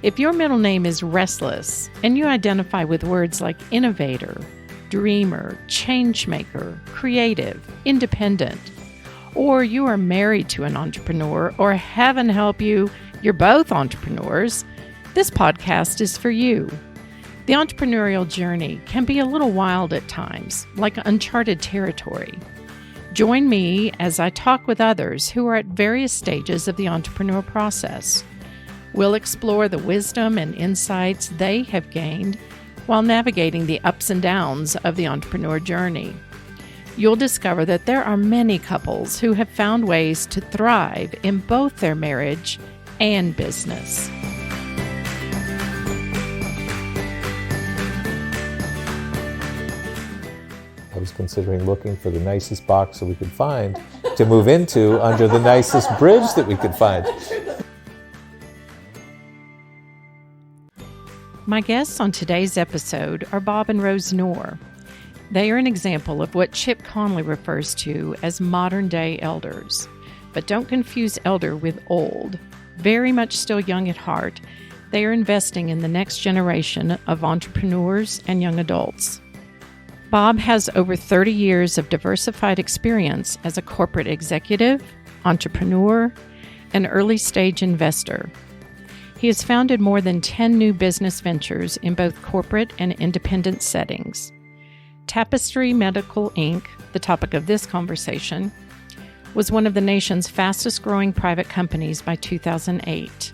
If your middle name is Restless and you identify with words like innovator, dreamer, changemaker, creative, independent, or you are married to an entrepreneur, or heaven help you, you're both entrepreneurs, this podcast is for you. The entrepreneurial journey can be a little wild at times, like uncharted territory. Join me as I talk with others who are at various stages of the entrepreneur process. We'll explore the wisdom and insights they have gained while navigating the ups and downs of the entrepreneur journey. You'll discover that there are many couples who have found ways to thrive in both their marriage and business. I was considering looking for the nicest box that we could find to move into under the nicest bridge that we could find. My guests on today's episode are Bob and Rose Knorr. They are an example of what Chip Conley refers to as modern-day elders. But don't confuse elder with old. Very much still young at heart, they are investing in the next generation of entrepreneurs and young adults. Bob has over 30 years of diversified experience as a corporate executive, entrepreneur, and early-stage investor. He has founded more than 10 new business ventures in both corporate and independent settings. Tapestry Medical Inc., the topic of this conversation, was one of the nation's fastest-growing private companies by 2008.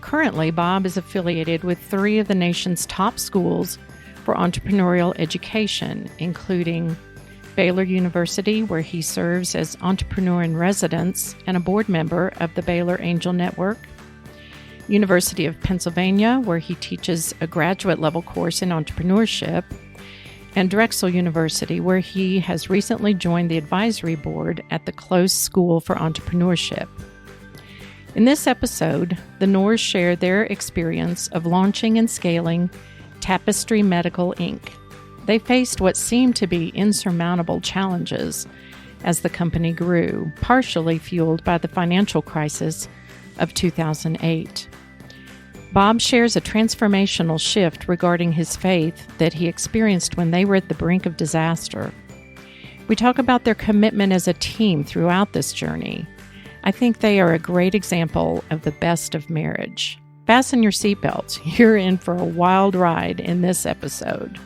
Currently, Bob is affiliated with 3 of the nation's top schools for entrepreneurial education, including Baylor University, where he serves as entrepreneur in residence and a board member of the Baylor Angel Network, University of Pennsylvania, where he teaches a graduate-level course in entrepreneurship, and Drexel University, where he has recently joined the advisory board at the Close School for Entrepreneurship. In this episode, the Knorrs share their experience of launching and scaling Tapestry Medical Inc. They faced what seemed to be insurmountable challenges as the company grew, partially fueled by the financial crisis of 2008. Bob shares a transformational shift regarding his faith that he experienced when they were at the brink of disaster. We talk about their commitment as a team throughout this journey. I think they are a great example of the best of marriage. Fasten your seatbelts. You're in for a wild ride in this episode.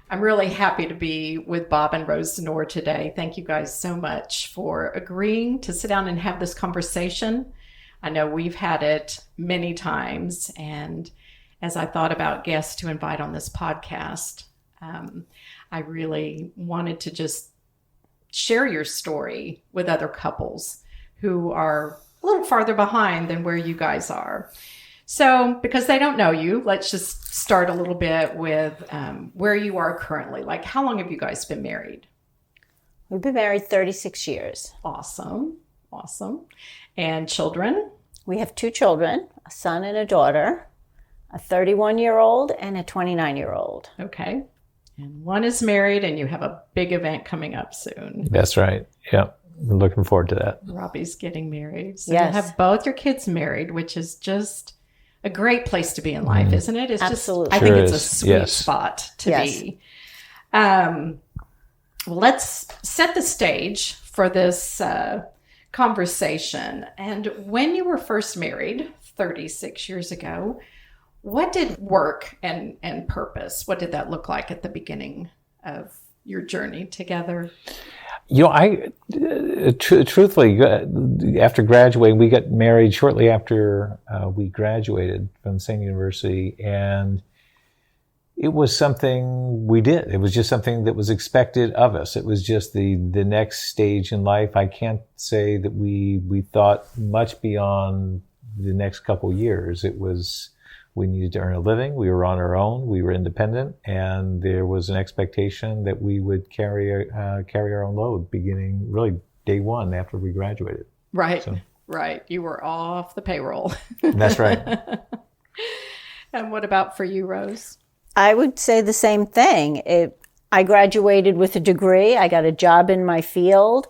I'm really happy to be with Bob and Rose Knorr today. Thank you guys so much for agreeing to sit down and have this conversation. I know we've had it many times, and as I thought about guests to invite on this podcast, I really wanted to just share your story with other couples who are a little farther behind than where you guys are. So, because they don't know you, let's just start a little bit with where you are currently. Like, how long have you guys been married? We've been married 36 years. Awesome. And children? We have 2 children, a son and a daughter, a 31-year-old and a 29-year-old. Okay. And one is married, and you have a big event coming up soon. That's right. Yeah. We're looking forward to that. Robbie's getting married. So yes. You have both your kids married, which is just a great place to be in life, isn't it? It's absolutely. Just, I think it's a sweet spot to be. Well, let's set the stage for this conversation. And when you were first married 36 years ago, what did work and purpose, what did that look like at the beginning of your journey together? You know, I truthfully, after graduating, we got married shortly after we graduated from the same university, and it was something we did. It was just something that was expected of us. It was just the next stage in life. I can't say that we thought much beyond the next couple years. It was, we needed to earn a living. We were on our own. We were independent, and there was an expectation that we would carry our own load beginning really day one after we graduated. Right, so. Right. You were off the payroll. That's right. And what about for you, Rose? I would say the same thing. I graduated with a degree. I got a job in my field.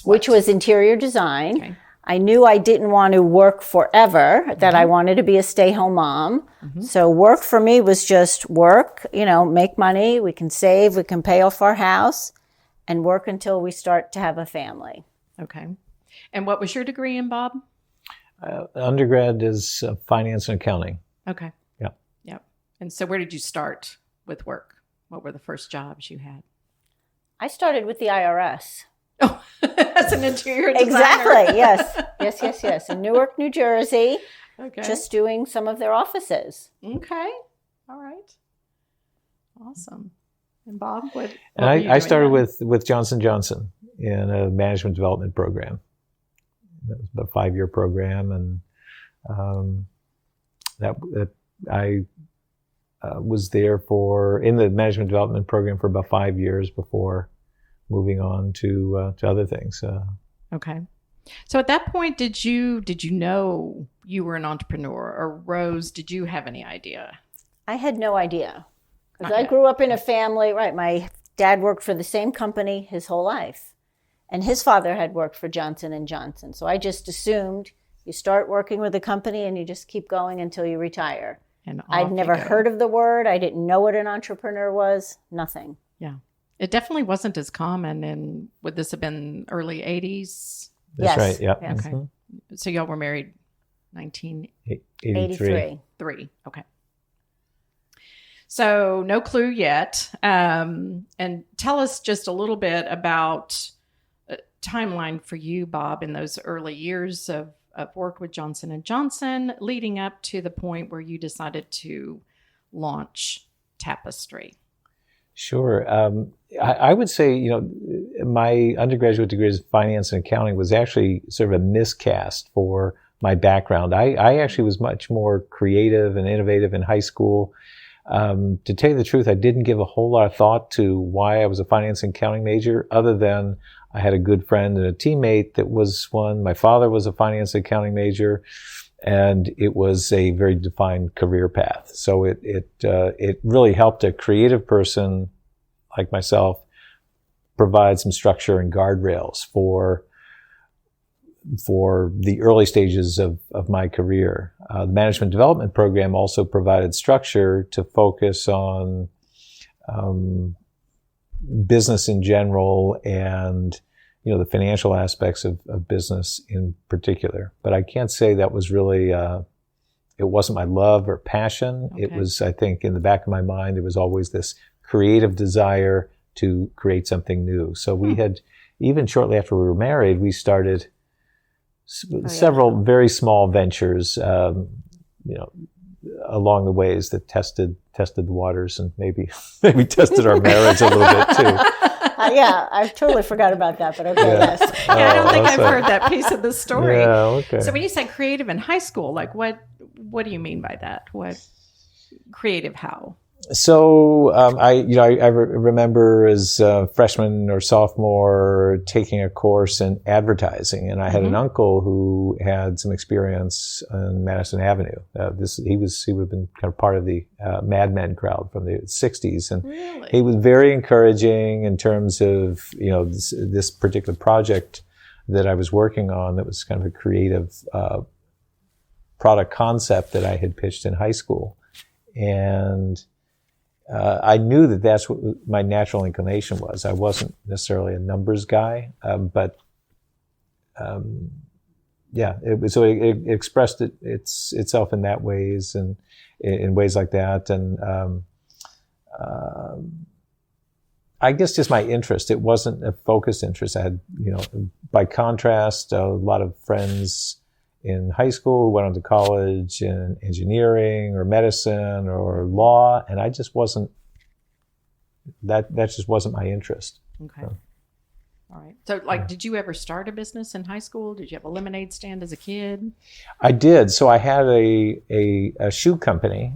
Which was interior design. Okay. I knew I didn't want to work forever, that I wanted to be a stay-home mom. So work for me was just work, make money, we can save, we can pay off our house, and work until we start to have a family. Okay. And what was your degree in, Bob? Undergrad is finance and accounting. Okay. Yeah. Yep. And so where did you start with work? What were the first jobs you had? I started with the IRS. Oh, as an interior designer. Exactly, yes. In Newark, New Jersey, Okay. just doing some of their offices. Okay. All right. Awesome. And Bob, what And were you I doing started then? with Johnson Johnson in a management development program. That was about a 5-year program, and I was there in the management development program for about 5 years before moving on to other things. Okay. So at that point, did you know you were an entrepreneur, or Rose, did you have any idea? I had no idea. Because Not I yet. grew up in a family, right, my dad worked for the same company his whole life. And his father had worked for Johnson & Johnson. So I just assumed you start working with a company and you just keep going until you retire. And I'd never heard of the word. I didn't know what an entrepreneur was. Nothing. Yeah. It definitely wasn't as common. And would this have been early 80s? That's Yes. right, yeah. Yes. Okay. So y'all were married 1983. 83. Okay. So no clue yet. And tell us just a little bit about a timeline for you, Bob, in those early years of work with Johnson & Johnson, leading up to the point where you decided to launch Tapestry. Sure. I would say, my undergraduate degree in finance and accounting was actually sort of a miscast for my background. I actually was much more creative and innovative in high school. To tell you the truth, I didn't give a whole lot of thought to why I was a finance and accounting major, other than I had a good friend and a teammate that was one. My father was a finance and accounting major, and it was a very defined career path. So it really helped a creative person like myself provide some structure and guardrails for the early stages of my career. The management development program also provided structure to focus on business in general and the financial aspects of business in particular. But I can't say that was really, it wasn't my love or passion. Okay. It was, I think, in the back of my mind, there was always this creative desire to create something new. So we had, even shortly after we were married, we started several very small ventures, along the ways that tested the waters and maybe tested our marriage a little bit too. Yeah, I totally forgot about that, but okay, yes. Yeah, I don't think I've okay. heard that piece of the story. Yeah, okay. So when you say creative in high school, like what do you mean by that? What creative how? So I remember as a freshman or sophomore taking a course in advertising, and I had an uncle who had some experience on Madison Avenue. He would have been kind of part of the Mad Men crowd from the '60s, and Really? he was very encouraging in terms of this particular project that I was working on. That was kind of a creative product concept that I had pitched in high school, and I knew that that's what my natural inclination was. I wasn't necessarily a numbers guy, but it expressed itself in that ways and in ways like that. And I guess just my interest. It wasn't a focused interest. I had, by contrast, a lot of friends in high school who went on to college in engineering or medicine or law, and I just wasn't, that just wasn't my interest. Okay. All right. So did you ever start a business in high school? Did you have a lemonade stand as a kid? I did. So I had a shoe company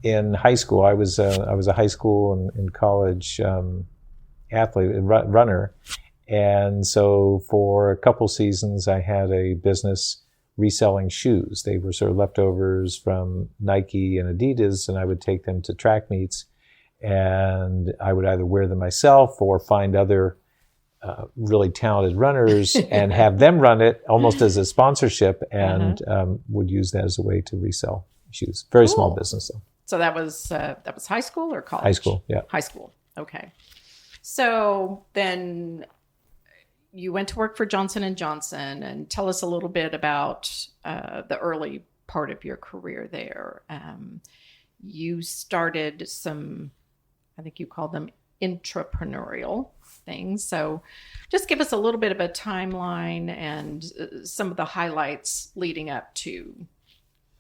in high school. I was a high school and college athlete, runner. And so for a couple seasons, I had a business reselling shoes. They were sort of leftovers from Nike and Adidas, and I would take them to track meets, and I would either wear them myself or find other really talented runners and have them run it almost as a sponsorship, and would use that as a way to resell shoes. Very small business, though. So that was high school or college? High school, yeah. High school. Okay. So then you went to work for Johnson & Johnson, and tell us a little bit about the early part of your career there. You started some, I think you called them intrapreneurial things. So just give us a little bit of a timeline and some of the highlights leading up to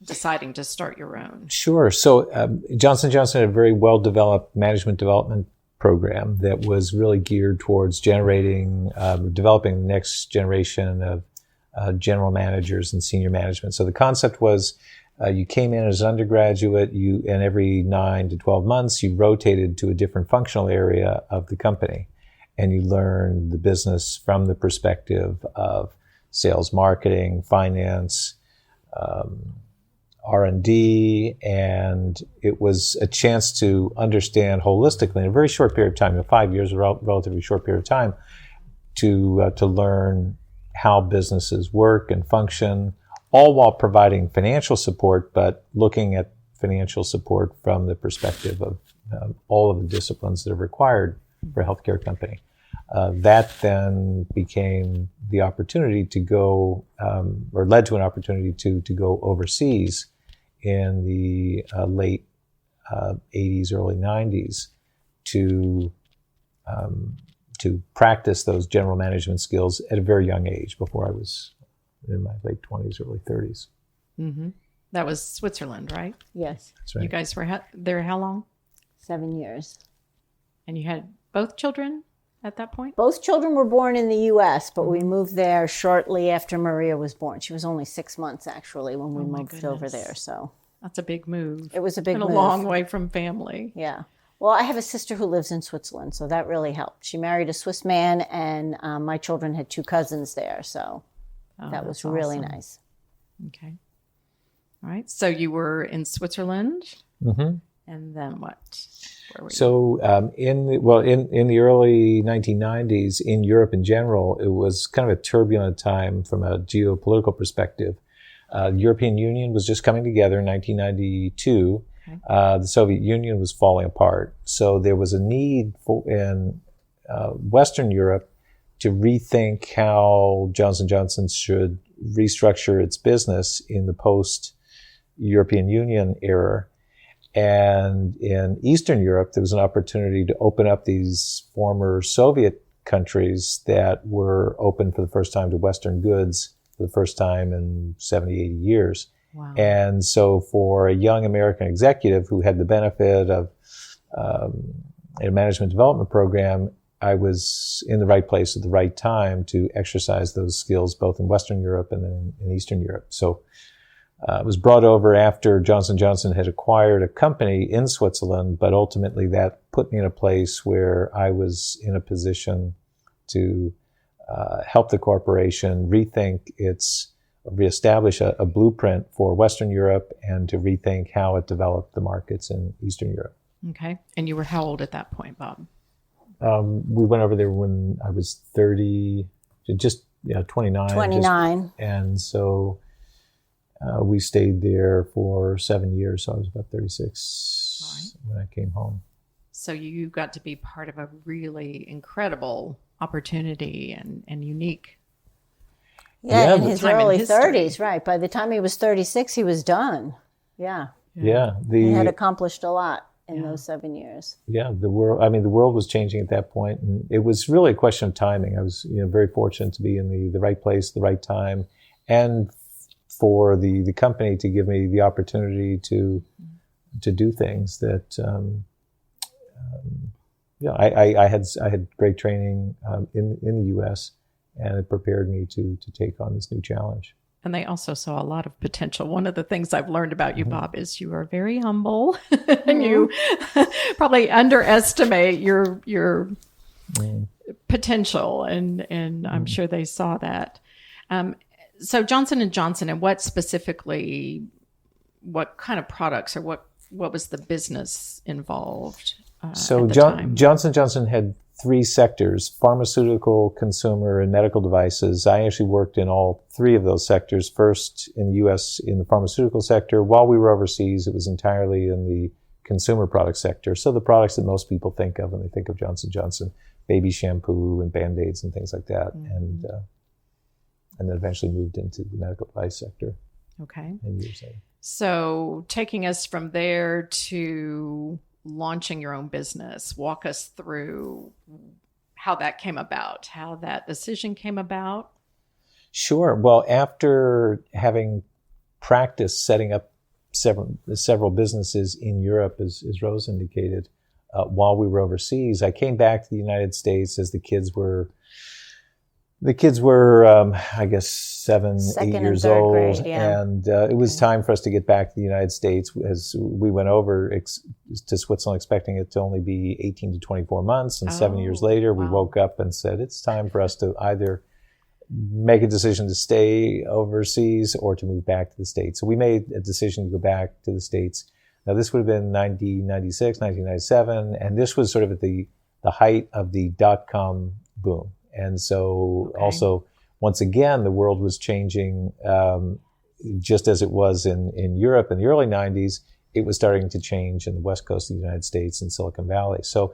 deciding to start your own. Sure. So Johnson & Johnson had a very well-developed management development program that was really geared towards developing the next generation of general managers and senior management. So the concept was you came in as an undergraduate, and every 9 to 12 months, you rotated to a different functional area of the company. And you learned the business from the perspective of sales, marketing, finance, R&D, and it was a chance to understand holistically in a very short period of time, 5 years, a relatively short period of time, to learn how businesses work and function, all while providing financial support, but looking at financial support from the perspective of all of the disciplines that are required for a healthcare company. That then became the opportunity to go, or led to an opportunity to go overseas in the late 80s, early 90s to practice those general management skills at a very young age, before I was in my late 20s, early 30s. Mm-hmm. That was Switzerland, right? Yes. That's right. You guys were there how long? 7 years. And you had both children at that point? Both children were born in the U.S., but we moved there shortly after Maria was born. She was only 6 months, actually, when we moved over there. So that's a big move. It was a big move. And a long way from family. Yeah. Well, I have a sister who lives in Switzerland, so that really helped. She married a Swiss man, and my children had 2 cousins there, so that was really nice. Okay. All right. So you were in Switzerland, and then what? Where were you? So in the early 1990s, in Europe in general, it was kind of a turbulent time from a geopolitical perspective. The European Union was just coming together in 1992. Okay. The Soviet Union was falling apart. So there was a need in Western Europe to rethink how Johnson & Johnson should restructure its business in the post-European Union era. And in Eastern Europe, there was an opportunity to open up these former Soviet countries that were open for the first time to Western goods for the first time in 70, 80 years. Wow. And so for a young American executive who had the benefit of a management development program, I was in the right place at the right time to exercise those skills both in Western Europe and then in Eastern Europe. So it was brought over after Johnson & Johnson had acquired a company in Switzerland, but ultimately that put me in a place where I was in a position to help the corporation reestablish a blueprint for Western Europe and to rethink how it developed the markets in Eastern Europe. Okay. And you were how old at that point, Bob? We went over there when I was 30, just 29. 29. And so we stayed there for 7 years. So I was about 36 when I came home. So you got to be part of a really incredible opportunity and unique. Yeah, in his early 30s, right. By the time he was 36, he was done. Yeah. Yeah. He had accomplished a lot in those 7 years. Yeah, the world was changing at that point, and it was really a question of timing. I was, very fortunate to be in the right place, the right time, and for the company to give me the opportunity to do things that, I had great training in the U.S. and it prepared me to take on this new challenge. And they also saw a lot of potential. One of the things I've learned about you, Bob, is you are very humble and you probably underestimate your potential. And I'm sure they saw that. So Johnson & Johnson, and what kind of products or what was the business involved So at the time? Johnson & Johnson had three sectors: pharmaceutical, consumer, and medical devices. I actually worked in all three of those sectors. First in the U.S. in the pharmaceutical sector. While we were overseas, it was entirely in the consumer product sector. So the products that most people think of when they think of Johnson & Johnson, baby shampoo and Band-Aids and things like that. And then eventually moved into the medical device sector. Okay. And years later. So taking us from there to launching your own business, walk us through how that came about, how that decision came about. Sure. Well, after having practiced setting up several businesses in Europe, as Rose indicated, while we were overseas, I came back to the United States as the kids were, I guess, 7, 8 years old. Grade, yeah. And it was time for us to get back to the United States as we went over to Switzerland, expecting it to only be 18 to 24 months. And 7 years later, we woke up and said, it's time for us to either make a decision to stay overseas or to move back to the States. So we made a decision to go back to the States. Now, this would have been 1996, 1997, and this was sort of at the height of the dot-com boom. And so also, once again, the world was changing just as it was in Europe in the early 90s. It was starting to change in the West Coast of the United States and Silicon Valley. So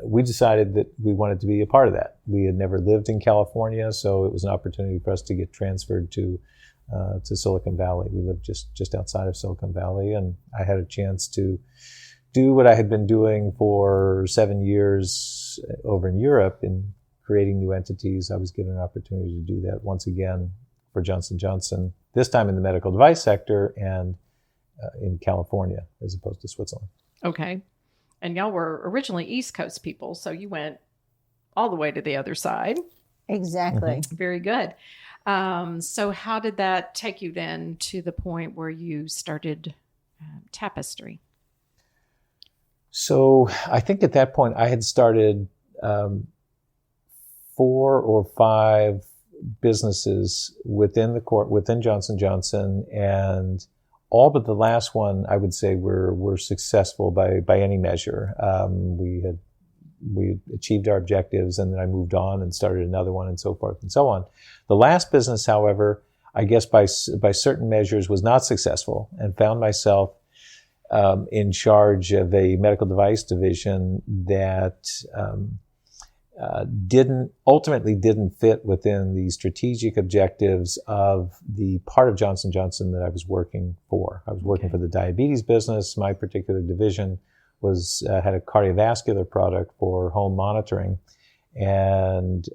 we decided that we wanted to be a part of that. We had never lived in California, so it was an opportunity for us to get transferred to Silicon Valley. We lived just outside of Silicon Valley, and I had a chance to do what I had been doing for 7 years over in Europe in creating new entities. I was given an opportunity to do that once again for Johnson & Johnson, this time in the medical device sector and in California as opposed to Switzerland. Okay. And y'all were originally East Coast people, so you went all the way to the other side. Exactly. Mm-hmm. Very good. So how did that take you then to the point where you started Tapestry? So I think at that point I had started 4 or 5 businesses within Johnson & Johnson, and all but the last one I would say were successful by any measure. We achieved our objectives, and then I moved on and started another one, and so forth and so on. The last business, however, I guess by certain measures was not successful, and found myself in charge of a medical device division that ultimately didn't fit within the strategic objectives of the part of Johnson & Johnson that I was working for. I was working for the diabetes business. My particular division had a cardiovascular product for home monitoring. And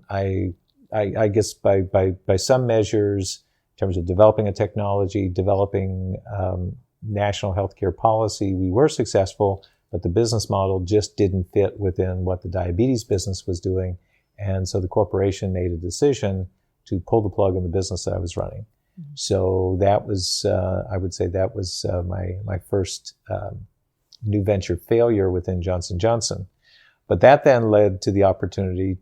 I guess by some measures, in terms of developing a technology, developing national healthcare policy, we were successful, but the business model just didn't fit within what the diabetes business was doing. And so the corporation made a decision to pull the plug on the business that I was running. Mm-hmm. So that was, I would say that was my first new venture failure within Johnson & Johnson. But that then led to the opportunity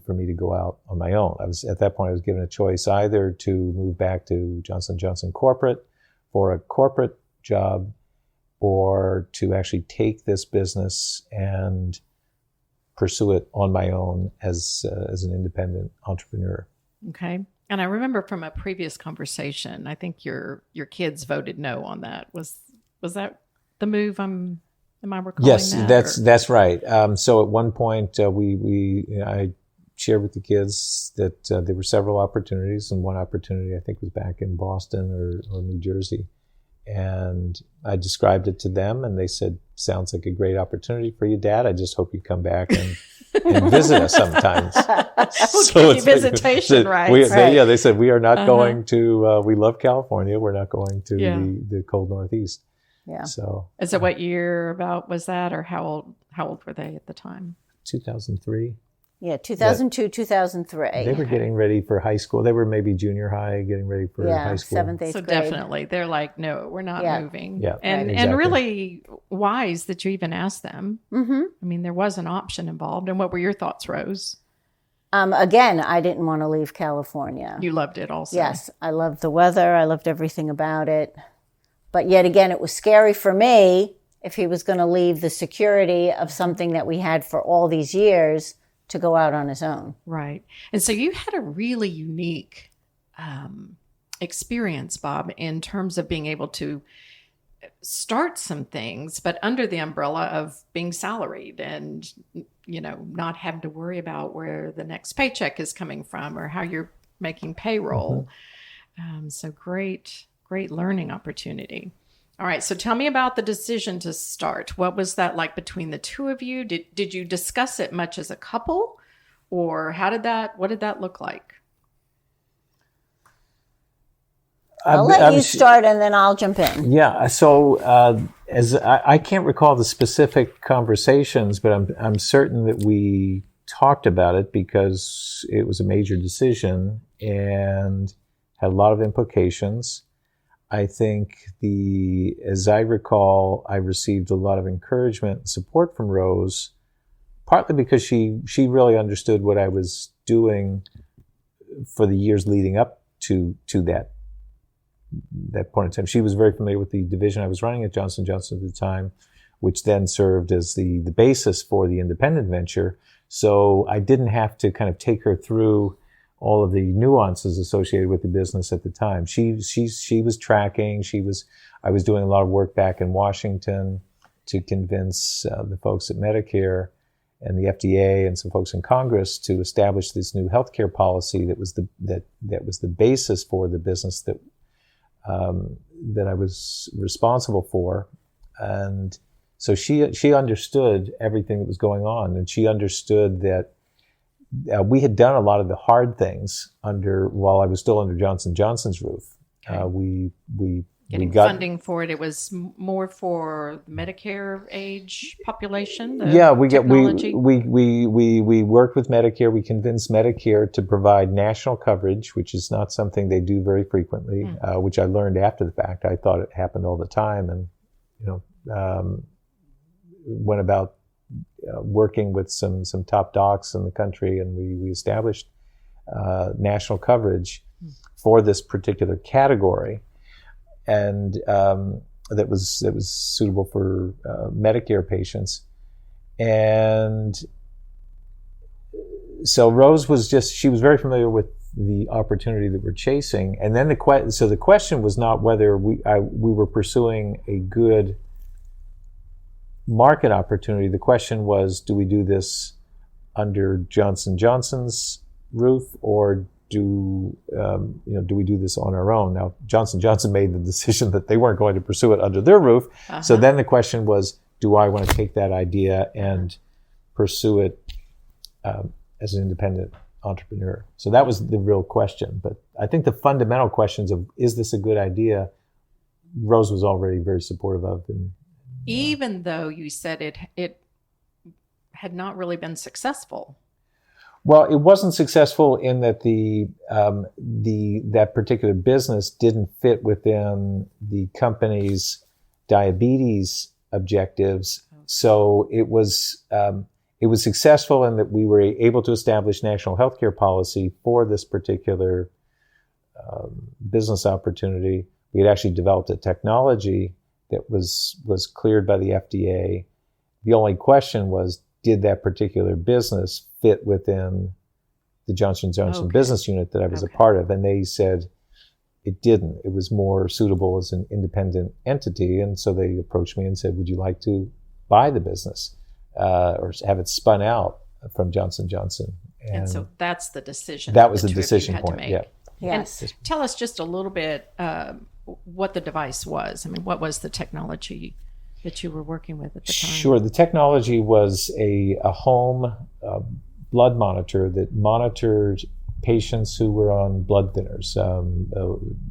for me to go out on my own. At that point, I was given a choice either to move back to Johnson & Johnson corporate for a corporate job, or to actually take this business and pursue it on my own as an independent entrepreneur. Okay. And I remember from a previous conversation, I think your kids voted no on that. Was that the move? Am I recalling yes, that? that's right. So at one point, I shared with the kids that there were several opportunities, and one opportunity I think was back in Boston or New Jersey. And I described it to them, and they said, "Sounds like a great opportunity for you, Dad. I just hope you come back and visit us sometimes." We'll give you visitation rights. They said, "We are not going to, we love California. We're not going to the cold Northeast." Yeah. So what year about was that, or how old were they at the time? 2003. Yeah, 2002, 2003. They were getting ready for high school. They were maybe junior high, getting ready for high school. 7th, 8th so grade. Definitely, they're like, no, we're not moving. Yeah, and exactly. And really wise that you even asked them. Mm-hmm. I mean, there was an option involved. And what were your thoughts, Rose? Again, I didn't want to leave California. You loved it also. Yes, I loved the weather. I loved everything about it. But yet again, it was scary for me if he was going to leave the security of something that we had for all these years to go out on his own. Right. And so you had a really unique experience, Bob, in terms of being able to start some things, but under the umbrella of being salaried and, not having to worry about where the next paycheck is coming from or how you're making payroll. So great learning opportunity. All right. So tell me about the decision to start. What was that like between the two of you? Did you discuss it much as a couple, or what did that look like? I'll let you start and then I'll jump in. Yeah. So as I can't recall the specific conversations, but I'm certain that we talked about it because it was a major decision and had a lot of implications. I think as I recall, I received a lot of encouragement and support from Rose, partly because she really understood what I was doing for the years leading up to that point in time. She was very familiar with the division I was running at Johnson & Johnson at the time, which then served as the basis for the independent venture. So I didn't have to kind of take her through all of the nuances associated with the business at the time. She was tracking. I was doing a lot of work back in Washington to convince the folks at Medicare and the FDA and some folks in Congress to establish this new healthcare policy that was the basis for the business that I was responsible for. And so she understood everything that was going on, and she understood that we had done a lot of the hard things while I was still under Johnson & Johnson's roof. Okay. We got funding for it. It was more for the Medicare age population. We worked with Medicare. We convinced Medicare to provide national coverage, which is not something they do very frequently. Which I learned after the fact. I thought it happened all the time, and went about working with some top docs in the country, and we established national coverage for this particular category, and that was suitable for Medicare patients. And so Rose was very familiar with the opportunity that we're chasing. And then the question was not whether we were pursuing a good market opportunity. The question was, do we do this under Johnson & Johnson's roof, or do we do this on our own? Now, Johnson & Johnson made the decision that they weren't going to pursue it under their roof. So then the question was, do I want to take that idea and pursue it as an independent entrepreneur? So that was the real question. But I think the fundamental questions of, is this a good idea, Rose was already very supportive of. And even though you said it had not really been successful. Well, it wasn't successful in that that particular business didn't fit within the company's diabetes objectives. Okay. So it was successful in that we were able to establish national healthcare policy for this particular business opportunity. We had actually developed a technology that was cleared by the FDA. The only question was, did that particular business fit within the Johnson & Johnson business unit that I was a part of? And they said it didn't. It was more suitable as an independent entity. And so they approached me and said, would you like to buy the business or have it spun out from Johnson & Johnson? And so that's the decision. That was the decision point, yeah. Yes. And tell us just a little bit what the device was. I mean, what was the technology that you were working with at the time? Sure. The technology was a home blood monitor that monitored patients who were on blood thinners,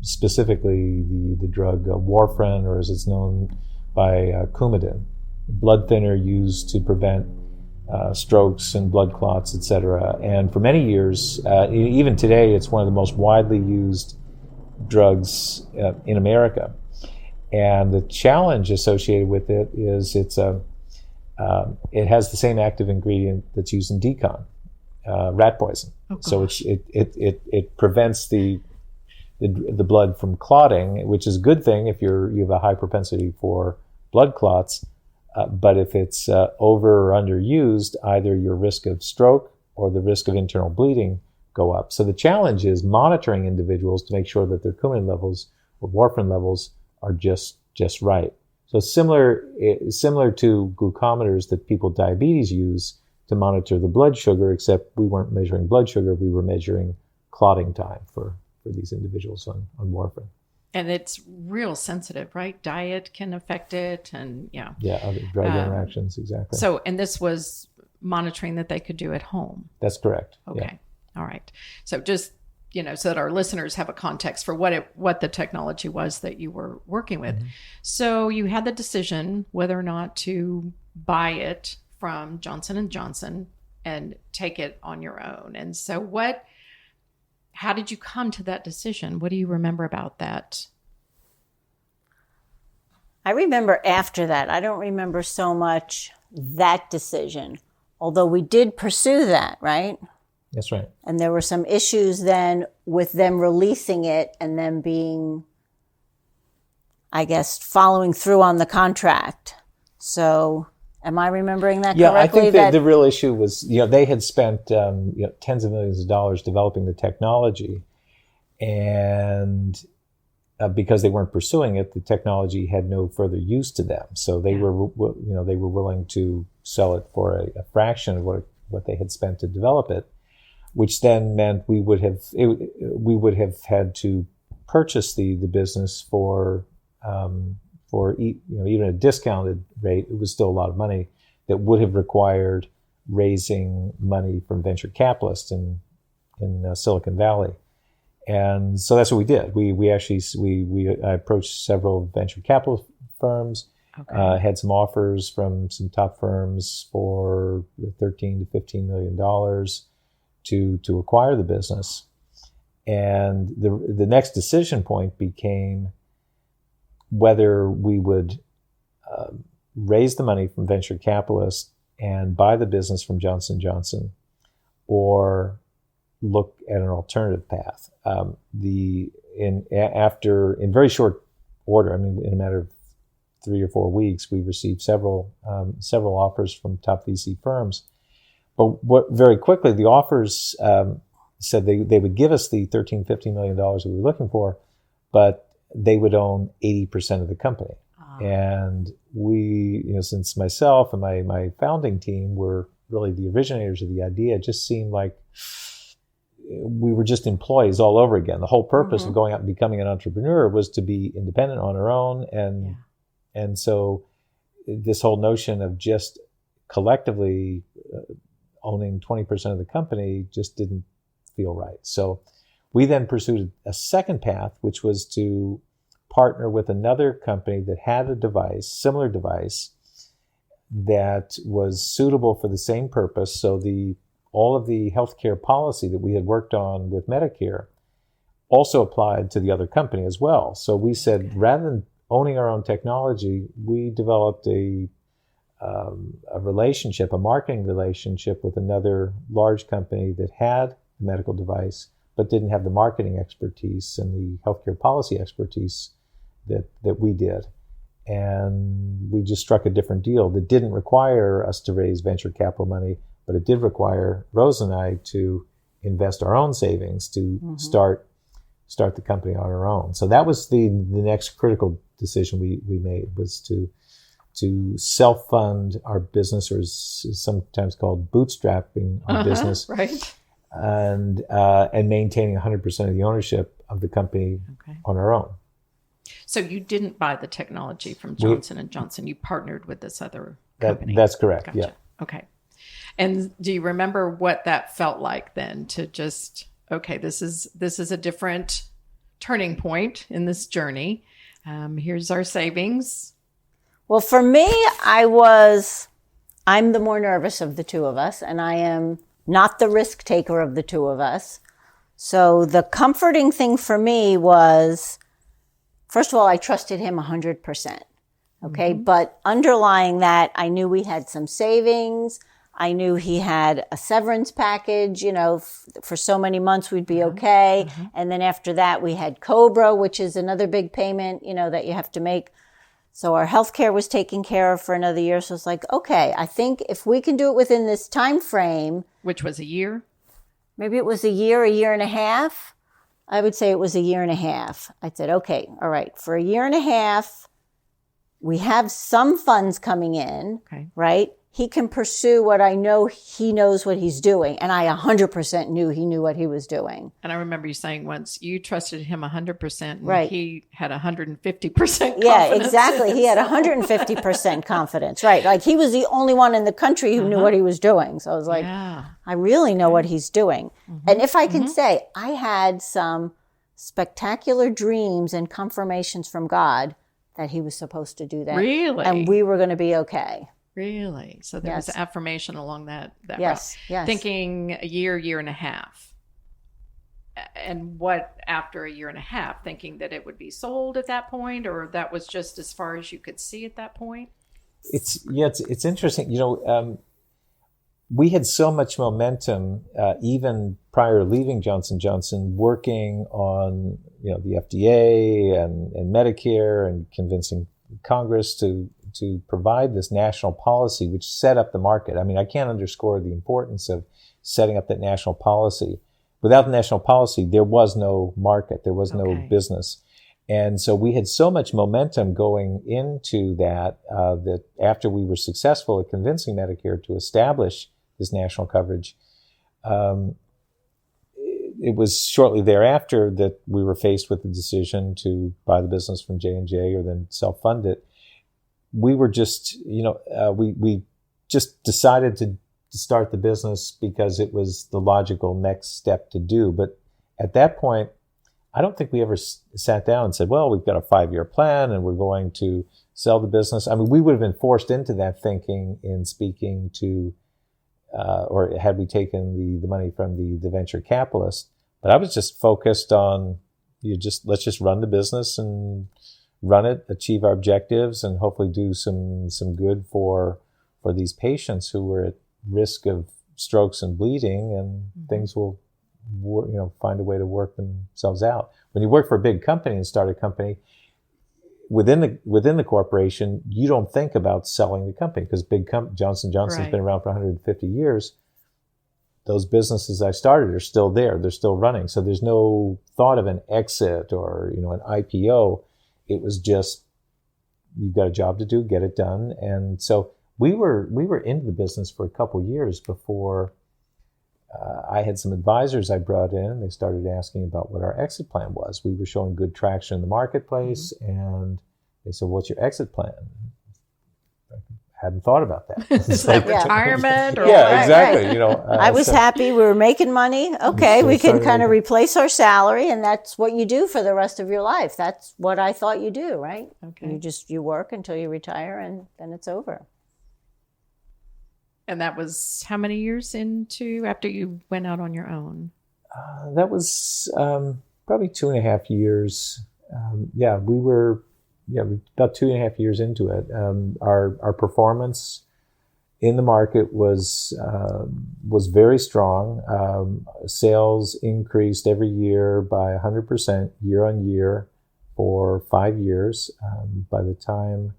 specifically the drug warfarin, or as it's known by Coumadin, blood thinner used to prevent strokes and blood clots, etc. And for many years, even today, it's one of the most widely used drugs in America. And the challenge associated with it is it has the same active ingredient that's used in decon, rat poison. Oh, so it prevents the blood from clotting, which is a good thing if you have a high propensity for blood clots. But if it's over or underused, either your risk of stroke or the risk of internal bleeding go up. So the challenge is monitoring individuals to make sure that their Coumadin levels or warfarin levels are just right. So similar to glucometers that people with diabetes use to monitor the blood sugar, except we weren't measuring blood sugar, we were measuring clotting time for these individuals on warfarin. And it's real sensitive, right? Diet can affect it, and yeah. Yeah, other drug interactions, exactly. So, and this was monitoring that they could do at home. That's correct. Okay. Yeah. All right. So just, so that our listeners have a context for what the technology was that you were working with. Mm-hmm. So you had the decision whether or not to buy it from Johnson & Johnson and take it on your own. And so how did you come to that decision? What do you remember about that? I remember after that. I don't remember so much that decision, although we did pursue that, right? That's right. And there were some issues then with them releasing it and them being, I guess, following through on the contract. So am I remembering that correctly? Yeah, I think that the real issue was, they had spent tens of millions of dollars developing the technology, and because they weren't pursuing it, the technology had no further use to them. So they were willing to sell it for a fraction of what they had spent to develop it, which then meant we would have had to purchase the business for even a discounted rate. It was still a lot of money that would have required raising money from venture capitalists in Silicon Valley. And so that's what we did. I approached several venture capital firms, had some offers from some top firms for $13 to $15 million to acquire the business. And the next decision point became whether we would raise the money from venture capitalists and buy the business from Johnson & Johnson, or look at an alternative path. In very short order, in a matter of 3 or 4 weeks, we received several offers from top VC firms. But very quickly, the offers said they would give us the $13, $15 million that we were looking for, but they would own 80% of the company. And we, since myself and my founding team were really the originators of the idea, it just seemed like we were just employees all over again. The whole purpose of going out and becoming an entrepreneur was to be independent on our own. And so this whole notion of just collectively owning 20% of the company just didn't feel right. So we then pursued a second path, which was to partner with another company that had a similar device that was suitable for the same purpose. So all of the healthcare policy that we had worked on with Medicare also applied to the other company as well. So we said, rather than owning our own technology, we developed a relationship, a marketing relationship with another large company that had a medical device, but didn't have the marketing expertise and the healthcare policy expertise that we did. And we just struck a different deal that didn't require us to raise venture capital money, but it did require Rose and I to invest our own savings to start the company on our own. So that was the next critical decision we made, was to self-fund our business, or is sometimes called bootstrapping our business, right? And maintaining 100% of the ownership of the company on our own. So you didn't buy the technology from Johnson & Johnson. You partnered with this other company. That's correct. Gotcha. Yeah. Okay. And do you remember what that felt like then, to just, this is a different turning point in this journey. Here's our savings. Well, for me, I'm the more nervous of the two of us, and I am not the risk taker of the two of us. So the comforting thing for me was, first of all, I trusted him 100%. Okay. But underlying that, I knew we had some savings. I knew he had a severance package, for so many months we'd be okay. And then after that, we had COBRA, which is another big payment, that you have to make. So our healthcare was taken care of for another year. So it's like, okay, I think if we can do it within this time frame, Which was a year? maybe it was a year and a half. I would say it was a year and a half. I said, okay, all right, for a year and a half, we have some funds coming in, Okay. right? He can pursue what I know he knows what he's doing. And I 100% knew he knew what he was doing. And I remember you saying once you trusted him 100%, and Right. he had 150% confidence. Yeah, exactly. He had 150% confidence, right? Like he was the only one in the country who knew what he was doing. So I was like, Yeah. I really know what he's doing. And if I can say, I had some spectacular dreams and confirmations from God that he was supposed to do that. Really? And we were going to be okay. Really? So there was Yes. affirmation along that Yes, route. yes. Thinking a year and a half. And what after a year and a half? Thinking that it would be sold at that point, or that was just as far as you could see at that point? It's interesting. We had so much momentum, even prior to leaving Johnson & Johnson, working on, the FDA and Medicare and convincing Congress to provide this national policy, which set up the market. I mean, I can't underscore the importance of setting up that national policy. Without the national policy, there was no market. There was no business. And so we had so much momentum going into that, that after we were successful at convincing Medicare to establish this national coverage, it was shortly thereafter that we were faced with the decision to buy the business from J&J or then self-fund it. We were just, we just decided to start the business because it was the logical next step to do. But at that point, I don't think we ever sat down and said, well, we've got a 5-year plan and we're going to sell the business. I mean, we would have been forced into that thinking in speaking to, or had we taken the money from the venture capitalist. But I was just focused on, let's just run the business and run it, achieve our objectives, and hopefully do some good for these patients who were at risk of strokes and bleeding, and things will, find a way to work themselves out. When you work for a big company and start a company, within the corporation, you don't think about selling the company because Johnson & Johnson's been around for 150 years. Those businesses I started are still there. They're still running. So there's no thought of an exit or, an IPO. It was just, you've got a job to do, get it done. And so we were into the business for a couple of years before I had some advisors I brought in. They started asking about what our exit plan was. We were showing good traction in the marketplace, and they said, "What's your exit plan?" I hadn't thought about that. Is that retirement? Or yeah, exactly. Right. I was happy. We were making money. Okay, we can kind of replace our salary, and that's what you do for the rest of your life. That's what I thought you do, right? Okay. You work until you retire, and then it's over. And that was how many years after you went out on your own? That was probably 2.5 years. We were about 2.5 years into it. Our performance in the market was very strong. Sales increased every year by 100% year on year for 5 years. By the time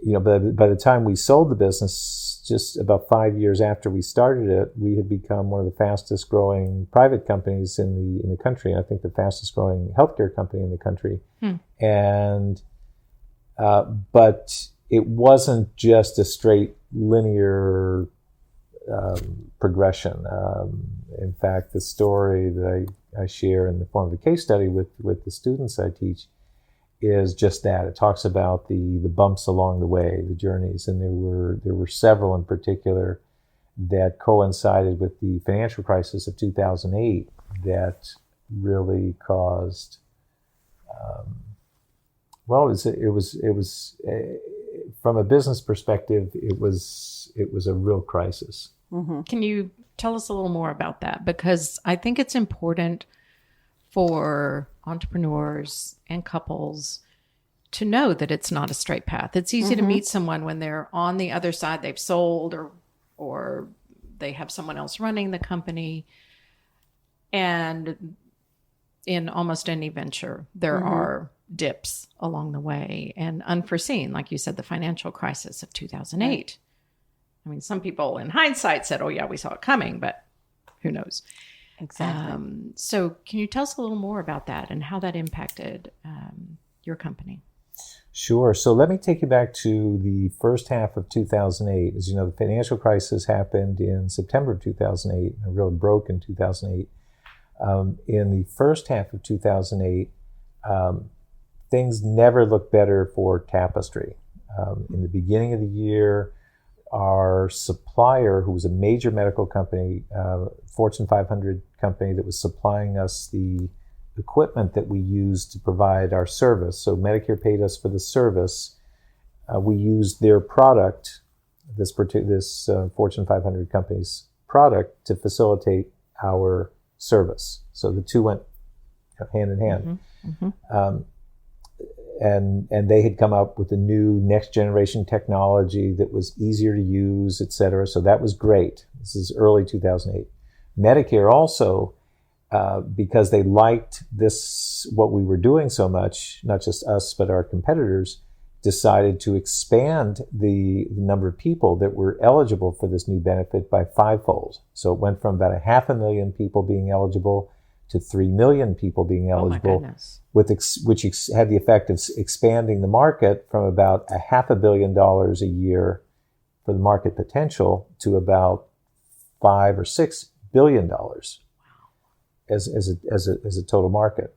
by the time we sold the business, just about 5 years after we started it, we had become one of the fastest growing private companies in the country. I think the fastest growing healthcare company in the country. And, but it wasn't just a straight linear progression. In fact, the story that I share in the form of a case study with the students I teach is just that. It talks about the bumps along the way, the journeys, and there were several in particular that coincided with the financial crisis of 2008 that really caused. It was from a business perspective, it was a real crisis. Mm-hmm. Can you tell us a little more about that? Because I think it's important for entrepreneurs and couples to know that it's not a straight path. It's easy to meet someone when they're on the other side, they've sold or they have someone else running the company. And in almost any venture, there are dips along the way and unforeseen, like you said, the financial crisis of 2008. Right. I mean, some people in hindsight said, oh, yeah, we saw it coming, but who knows? Exactly. So can you tell us a little more about that and how that impacted your company? Sure. So let me take you back to the first half of 2008. As you know, the financial crisis happened in September of 2008, and really broke in 2008. In the first half of 2008, things never looked better for Tapestry. In the beginning of the year, our supplier, who was a major medical company, Fortune 500 company that was supplying us the equipment that we used to provide our service. So Medicare paid us for the service. We used their product, this Fortune 500 company's product, to facilitate our service. So the two went hand in hand. Mm-hmm. Mm-hmm. And they had come up with a new next generation technology that was easier to use, et cetera. So that was great. This is early 2008. Medicare also, because they liked what we were doing so much, not just us, but our competitors, decided to expand the number of people that were eligible for this new benefit by fivefold. So it went from about 500,000 people being eligible to 3 million people being eligible, which had the effect of expanding the market from about $500 million a year for the market potential to about $5 or $6 billion as a total market.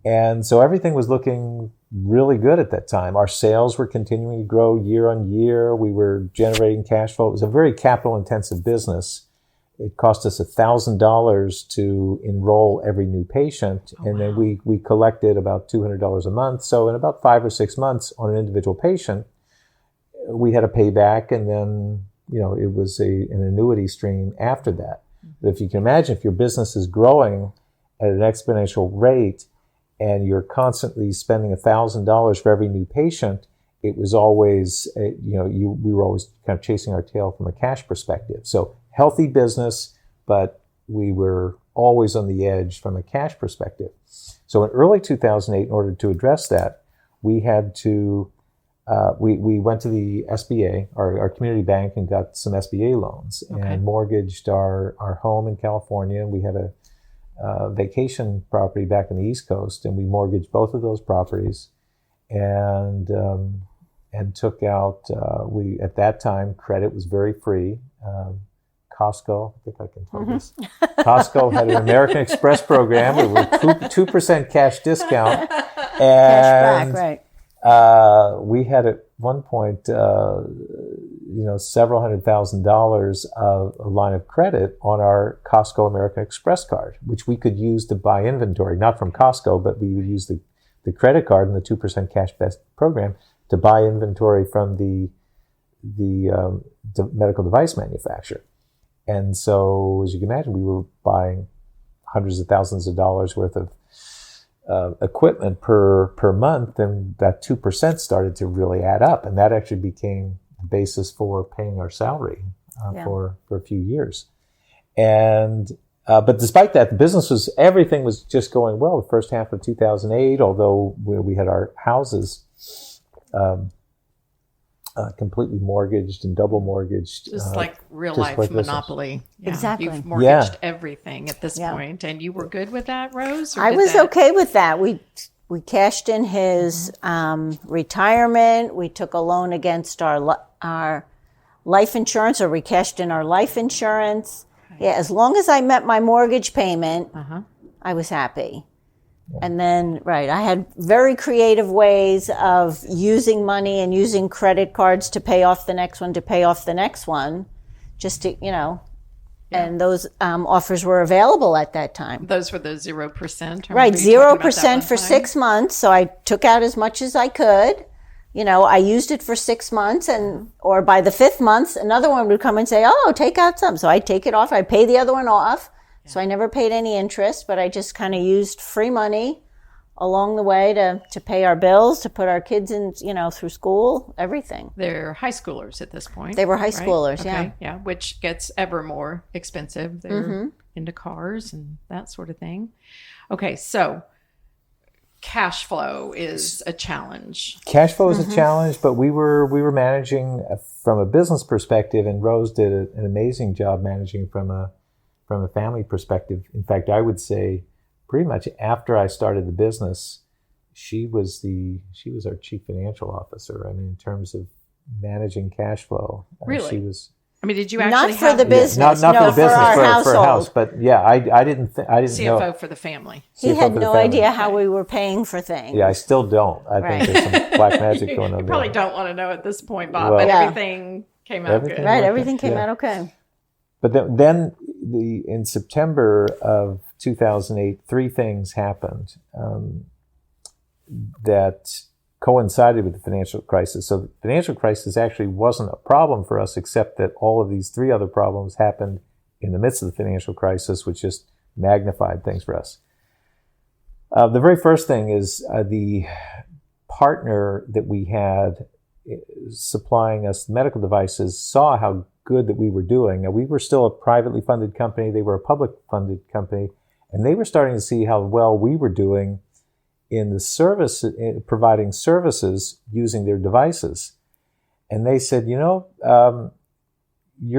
And so everything was looking really good at that time. Our sales were continuing to grow year on year. We were generating cash flow. It was a very capital intensive business. It cost us $1,000 to enroll every new patient. And then we collected about $200 a month. So in about 5 or 6 months on an individual patient, we had a payback, and then, it was an annuity stream after that. But if you can imagine, if your business is growing at an exponential rate and you're constantly spending $1,000 for every new patient, it was always, we were always kind of chasing our tail from a cash perspective. So healthy business, but we were always on the edge from a cash perspective. So in early 2008, in order to address that, we had to, we went to the SBA, our community bank, and got some SBA loans and mortgaged our home in California. We had a vacation property back on the East Coast, and we mortgaged both of those properties and took out, at that time, credit was very free. Costco, I think I can tell this. Costco had an American Express program. We were 2% cash discount. And cash back, right. We had at one point, several $100,000 of a line of credit on our Costco American Express card, which we could use to buy inventory, not from Costco, but we would use the credit card and the 2% cash back program to buy inventory from the medical device manufacturer. And so, as you can imagine, we were buying hundreds of thousands of dollars worth of equipment per month, and that 2% started to really add up, and that actually became the basis for paying our salary for a few years. And but despite that, everything was just going well. The first half of 2008, although we had our houses completely mortgaged and double mortgaged. Just like real life monopoly. Yeah. Exactly. You've mortgaged everything at this point, and you were good with that, Rose? I was okay with that. We cashed in his retirement. We took a loan against our life insurance, or we cashed in our life insurance. Okay. Yeah, as long as I met my mortgage payment, I was happy. And then, I had very creative ways of using money and using credit cards to pay off the next one, just to, and those offers were available at that time. Those were the 0%? Right, 0% for 6 months. So I took out as much as I could. I used it for 6 months, or by the 5th month, another one would come and say, take out some. So I'd take it off. I'd pay the other one off. So I never paid any interest, but I just kind of used free money along the way to pay our bills, to put our kids in, through school, everything. They're high schoolers at this point. They were high schoolers, okay. Yeah, which gets ever more expensive. They're into cars and that sort of thing. Okay, so cash flow is a challenge. Cash flow is a challenge, but we were managing from a business perspective, and Rose did an amazing job managing from a family perspective. In fact, I would say pretty much after I started the business, she was our chief financial officer. I mean, in terms of managing cash flow, Really? she was. I mean, did you Not actually for have the business. Not No, for the business, for our for a household. house, but yeah, I didn't know. CFO for the family? He CFO had for the no family. idea how we were paying for things. Yeah, I still don't. I Right. think there's some black magic going on You there. probably don't want to know at this point, Bob, Well- but Yeah. everything came out Everything good. Right, Okay. everything came Yeah. out okay. But then in September of 2008, three things happened that coincided with the financial crisis. So the financial crisis actually wasn't a problem for us, except that all of these three other problems happened in the midst of the financial crisis, which just magnified things for us. The very first thing is the partner that we had supplying us medical devices saw how good that we were doing. Now, we were still a privately funded company. They were a public funded company. And they were starting to see how well we were doing in the service, providing services using their devices. And they said, you're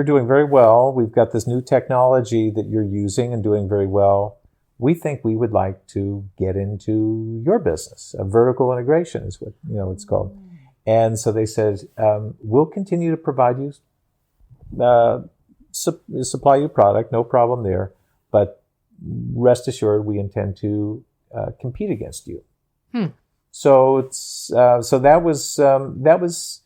doing very well. We've got this new technology that you're using and doing very well. We think we would like to get into your business. A vertical integration is what it's called. And so they said, we'll continue to provide you, supply you product, no problem there. But rest assured, we intend to compete against you. So that was.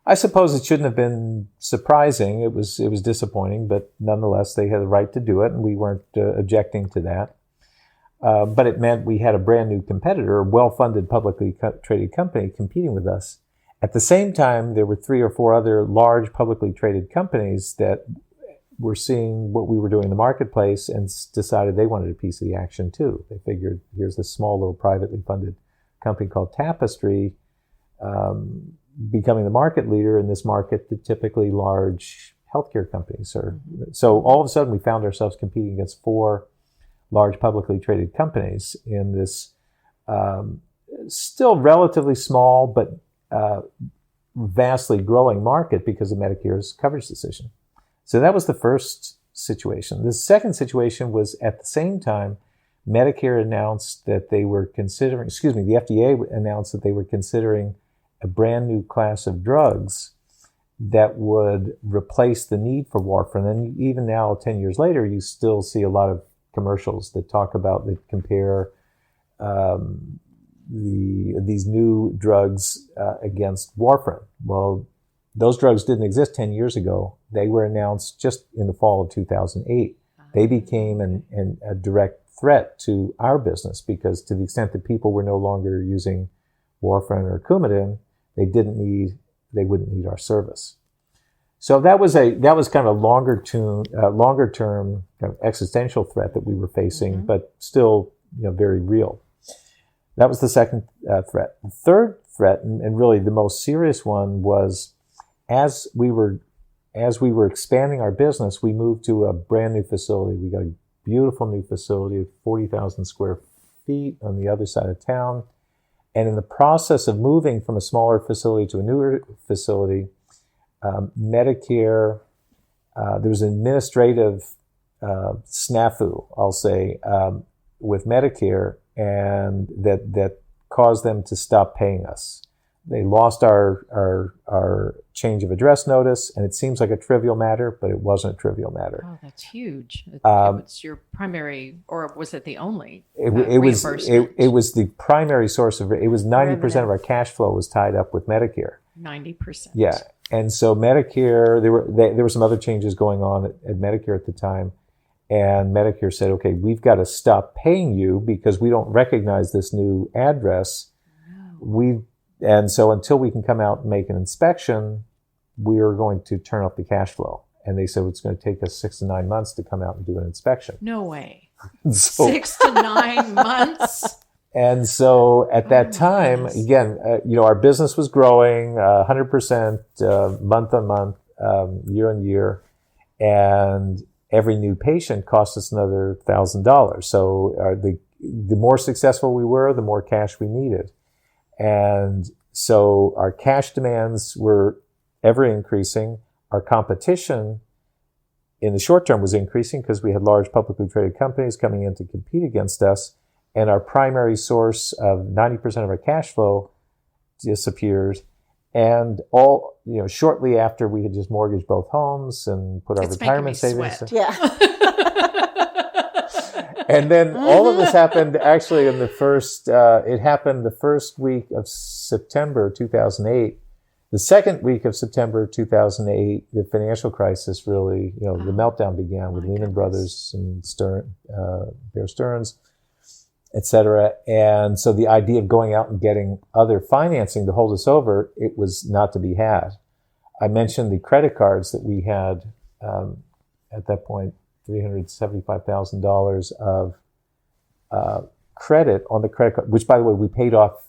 I suppose it shouldn't have been surprising. It was disappointing, but nonetheless, they had the right to do it, and we weren't objecting to that. But it meant we had a brand new competitor, a well-funded, publicly traded company competing with us. At the same time, there were 3 or 4 other large publicly traded companies that were seeing what we were doing in the marketplace and decided they wanted a piece of the action too. They figured, here's this small little privately funded company called Tapestry, becoming the market leader in this market that typically large healthcare companies are. So all of a sudden we found ourselves competing against 4 large publicly traded companies in this still relatively small but vastly growing market because of Medicare's coverage decision. So that was the first situation. The second situation was at the same time, Medicare announced that they were considering, the FDA announced that they were considering a brand new class of drugs that would replace the need for warfarin. And even now, 10 years later, you still see a lot of commercials that that compare these new drugs against warfarin. Well, those drugs didn't exist 10 years ago. They were announced just in the fall of 2008. They became a direct threat to our business because to the extent that people were no longer using warfarin or Coumadin, they wouldn't need our service. So that was kind of a longer term kind of existential threat that we were facing, but still very real. That was the second threat. The third threat, and really the most serious one, was as we were expanding our business, we moved to a brand new facility. We got a beautiful new facility of 40,000 square feet on the other side of town. And in the process of moving from a smaller facility to a newer facility, Medicare, there was an administrative snafu, I'll say, with Medicare, and that caused them to stop paying us. They lost our change of address notice, and it seems like a trivial matter, but it wasn't a trivial matter. Oh, that's huge. It's your primary, or was it the only reimbursement? It was the primary source of it. Was 90% of our cash flow was tied up with Medicare. 90%. Yeah, and so Medicare, there were some other changes going on at Medicare at the time, and Medicare said, "Okay, we've got to stop paying you because we don't recognize this new address. And so until we can come out and make an inspection, we are going to turn off the cash flow." And they said it's going to take us 6 to 9 months to come out and do an inspection. No way. So, 6 to 9 months? And so at that time, again, our business was growing 100% month on month, year on year. And every new patient cost us another $1,000. So the more successful we were, the more cash we needed. And so our cash demands were ever increasing. Our competition in the short term was increasing because we had large publicly traded companies coming in to compete against us. And our primary source of 90% of our cash flow disappears. And shortly after we had just mortgaged both homes and put our retirement savings. Yeah. And then all of this happened actually in it happened the first week of September 2008. The second week of September 2008, the financial crisis really, the meltdown began with Lehman Brothers and Bear Stearns, et cetera. And so the idea of going out and getting other financing to hold us over, it was not to be had. I mentioned the credit cards that we had at that point, $375,000 of credit on the credit card, which, by the way, we paid off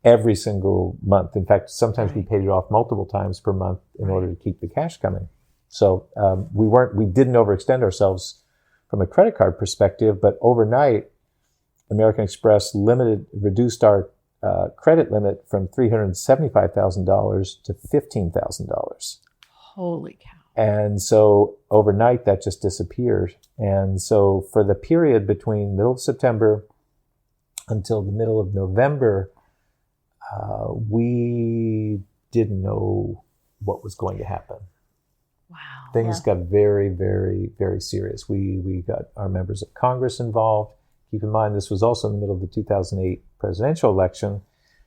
every single month. In fact, sometimes we paid it off multiple times per month in order to keep the cash coming. So we didn't overextend ourselves from a credit card perspective, but overnight, American Express reduced our credit limit from $375,000 to $15,000. Holy cow. And so overnight, that just disappeared. And so for the period between middle of September until the middle of November, we didn't know what was going to happen. Wow. Things got very, very, very serious. We got our members of Congress involved. Keep in mind, this was also in the middle of the 2008 presidential election.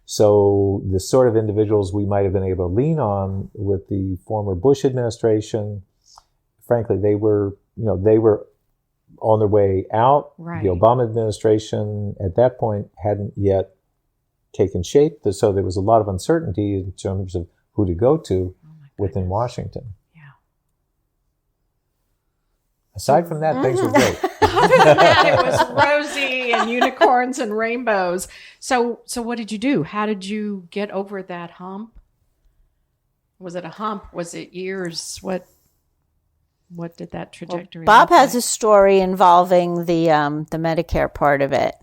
So the sort of individuals we might have been able to lean on with the former Bush administration, frankly, they were on their way out. Right. The Obama administration at that point hadn't yet taken shape. So there was a lot of uncertainty in terms of who to go to within Washington. Yeah. Aside from that, things were great. Other than that, it was rosy and unicorns and rainbows. So what did you do? How did you get over that hump? Was it a hump? Was it years? What did that trajectory Bob look has like? a story involving the Medicare part of it.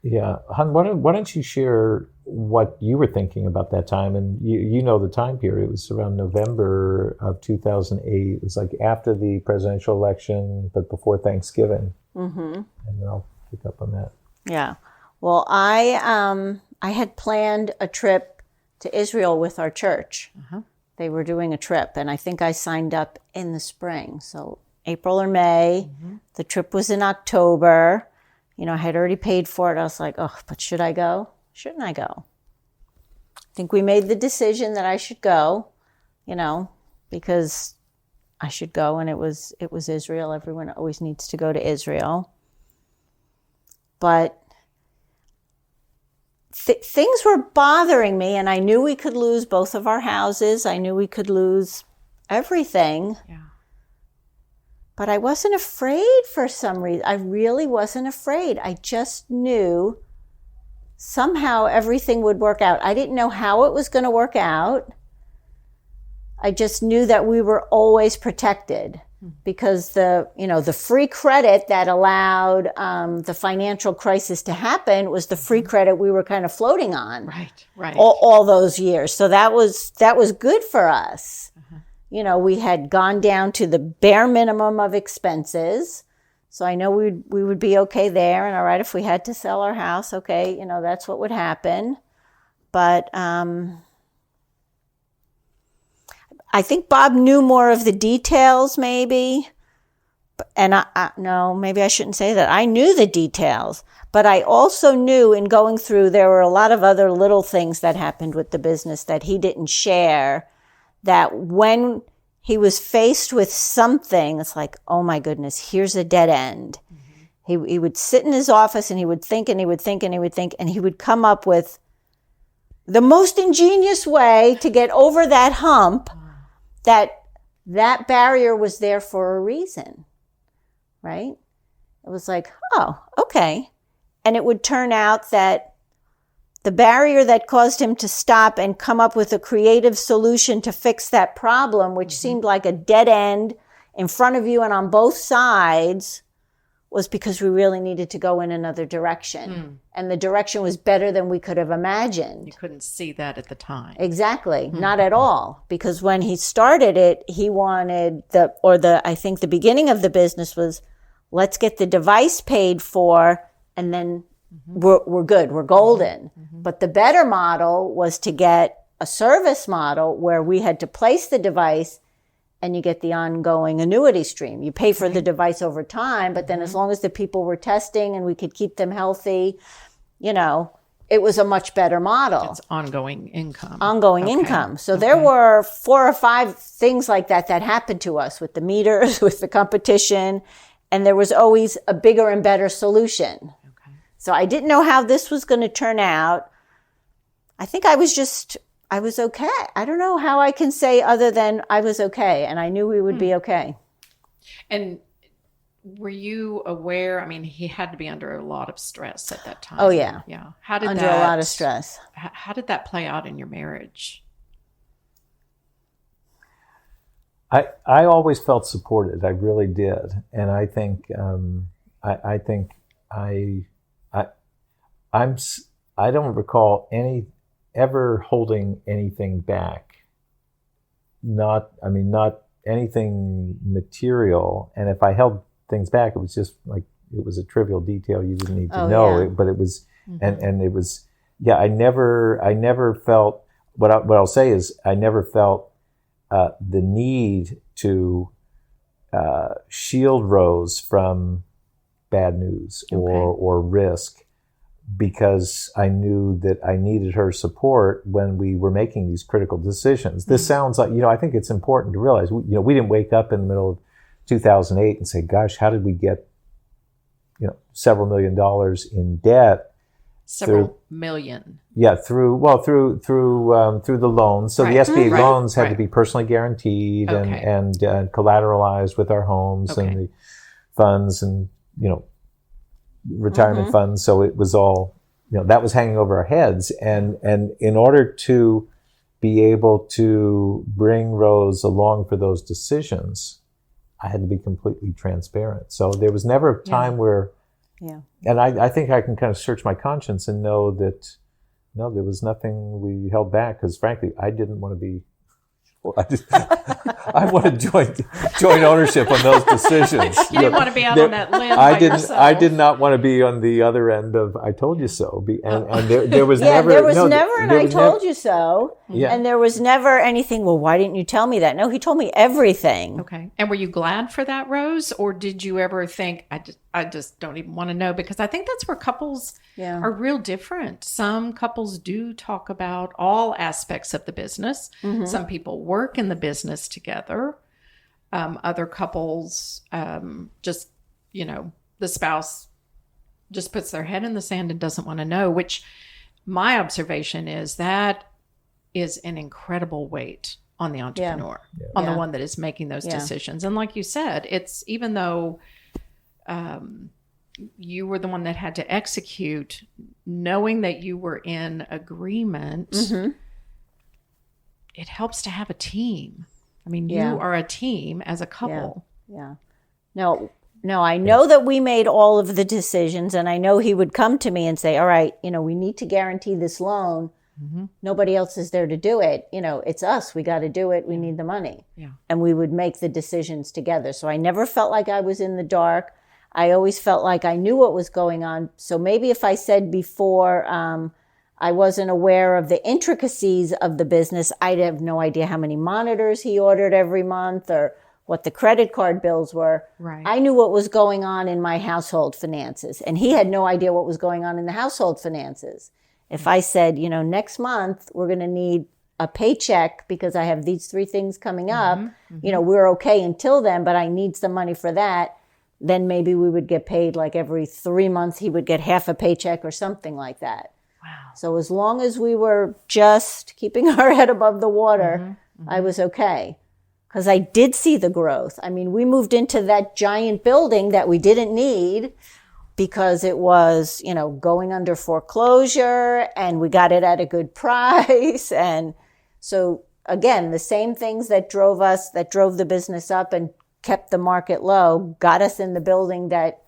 Yeah. Hun, why don't you share what you were thinking about that time? And you know the time period. It was around November of 2008. It was like after the presidential election, but before Thanksgiving. Mm-hmm. And then I'll pick up on that. Yeah. Well, I had planned a trip to Israel with our church. Uh-huh. They were doing a trip, and I think I signed up in the spring. So April or May. Mm-hmm. The trip was in October. I had already paid for it. I was like, oh, but should I go? Shouldn't I go? I think we made the decision that I should go, because I should go, and it was Israel. Everyone always needs to go to Israel. But things were bothering me, and I knew we could lose both of our houses. I knew we could lose everything. Yeah. But I wasn't afraid for some reason. I really wasn't afraid. I just knew somehow everything would work out. I didn't know how it was going to work out. I just knew that we were always protected because the free credit that allowed the financial crisis to happen was the free credit we were kind of floating on. Right. All those years. So that was good for us. Uh-huh. We had gone down to the bare minimum of expenses. So I know we would be okay there. And all right, if we had to sell our house, okay, that's what would happen. But I think Bob knew more of the details maybe. And no, maybe I shouldn't say that. I knew the details. But I also knew in going through, there were a lot of other little things that happened with the business that he didn't share, that when he was faced with something, it's like, oh my goodness, here's a dead end. Mm-hmm. He would sit in his office and he would think and he would think and he would think, and he would come up with the most ingenious way to get over that hump, that barrier was there for a reason, right? It was like, oh, okay. And it would turn out that the barrier that caused him to stop and come up with a creative solution to fix that problem, which seemed like a dead end in front of you and on both sides, was because we really needed to go in another direction. And the direction was better than we could have imagined. You couldn't see that at the time. Exactly. Not at all. Because when he started it, he wanted I think the beginning of the business was, let's get the device paid for, and then we're good. We're golden. But the better model was to get a service model where we had to place the device and you get the ongoing annuity stream. You pay for the device over time, but then as long as the people were testing and we could keep them healthy, it was a much better model. It's ongoing income. Ongoing income. So there were 4 or 5 things like that happened to us with the meters, with the competition, and there was always a bigger and better solution. Okay. So I didn't know how this was going to turn out. I think I was okay. I don't know how I can say other than I was okay, and I knew we would be okay. And were you aware? I mean, he had to be under a lot of stress at that time. Oh, yeah. Yeah. How did Under a lot of stress. How did that play out in your marriage? I always felt supported. I really did, and I think I don't recall ever holding anything back. Not anything material. And if I held things back, it was just like it was a trivial detail you didn't need to know. Yeah. But it was, and it was, yeah. I never felt. What I'll say is, I never felt the need to shield Rose from bad news or risk, because I knew that I needed her support when we were making these critical decisions. This sounds like, I think it's important to realize, we didn't wake up in the middle of 2008 and say, gosh, how did we get, several $1 million in debt? Several million. Yeah, through the loans. So the SBA loans had to be personally guaranteed and collateralized with our homes and the funds and, retirement funds. So it was all, that was hanging over our heads. And in order to be able to bring Rose along for those decisions, I had to be completely transparent. So there was never a time where, and I think I can kind of search my conscience and know that, no, there was nothing we held back, because frankly, I didn't want to be, I wanted joint ownership on those decisions. You didn't want to be out on that limb by yourself. I did not want to be on the other end of "I told you so." And there was never. There was never an "I told you so." Yeah. And there was never anything. Well, why didn't you tell me that? No, he told me everything. Okay. And were you glad for that, Rose, or did you ever think, I just don't even want to know? Because I think that's where couples are real different. Some couples do talk about all aspects of the business. Some people work in the business together. Other couples just, the spouse just puts their head in the sand and doesn't want to know, which my observation is that is an incredible weight on the entrepreneur, on the one that is making those decisions. And like you said, it's, even though you were the one that had to execute, knowing that you were in agreement, it helps to have a team. I mean, you are a team as a couple. Yeah. No, I know that we made all of the decisions, and I know he would come to me and say, all right, we need to guarantee this loan. Nobody else is there to do it. It's us. We got to do it. We need the money. Yeah. And we would make the decisions together. So I never felt like I was in the dark. I always felt like I knew what was going on. So maybe if I said before I wasn't aware of the intricacies of the business, I'd have no idea how many monitors he ordered every month or what the credit card bills were. Right. I knew what was going on in my household finances, and he had no idea what was going on in the household finances. If I said, next month we're going to need a paycheck because I have these 3 things coming up, we're okay until then, but I need some money for that, then maybe we would get paid like every 3 months he would get half a paycheck or something like that. Wow. So as long as we were just keeping our head above the water, I was okay. Because I did see the growth. I mean, we moved into that giant building that we didn't need because it was, going under foreclosure, and we got it at a good price. And so again, the same things that drove the business up and kept the market low, got us in the building that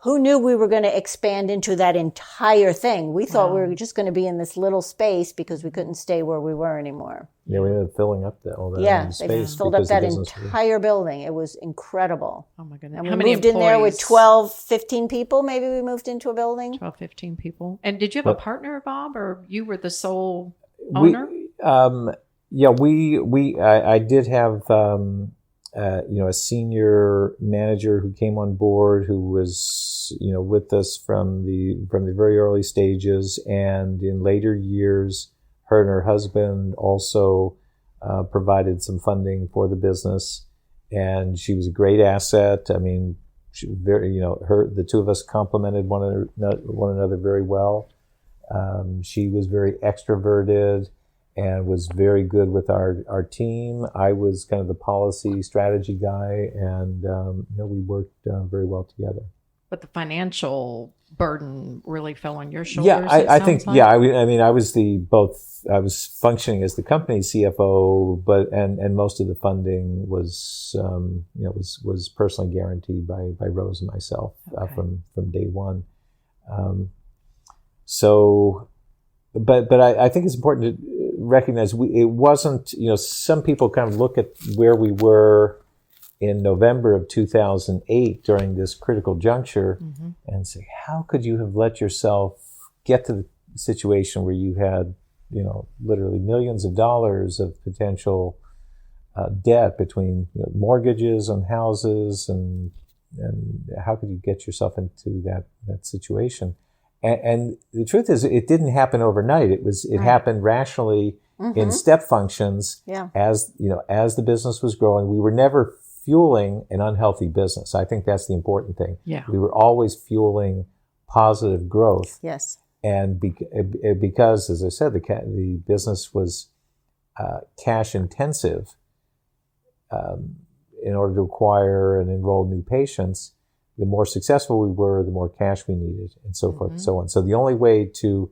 who knew we were going to expand into that entire thing? We thought we were just going to be in this little space because we couldn't stay where we were anymore. Yeah, we ended up filling up all that space. They filled up that entire building. It was incredible. Oh my goodness. And How we many moved employees? in there with 12, 15 people. Maybe we moved into a building. 12, 15 people. And did you have a partner, Bob, or you were the sole owner? I did have, a senior manager who came on board who was, with us from the very early stages, and in later years, her and her husband also provided some funding for the business, and she was a great asset. I mean, she was very, the two of us complemented one another very well. She was very extroverted and was very good with our team. I was kind of the policy strategy guy, and we worked very well together. But the financial burden really fell on your shoulders. Yeah, I think. Like? Yeah, I mean, I was I was functioning as the company CFO, but and most of the funding was was personally guaranteed by Rose and myself from day one. But I think it's important to recognize it wasn't, some people kind of look at where we were in November of 2008 during this critical juncture and say, how could you have let yourself get to the situation where you had, literally millions of dollars of potential debt between mortgages on houses, and how could you get yourself into that situation? And the truth is, it didn't happen overnight. It happened rationally in step functions. Yeah. As the business was growing, we were never fueling an unhealthy business. I think that's the important thing. Yeah. We were always fueling positive growth. Yes. And because, as I said, the business was cash intensive in order to acquire and enroll new patients. The more successful we were, the more cash we needed, and so forth and so on. So the only way to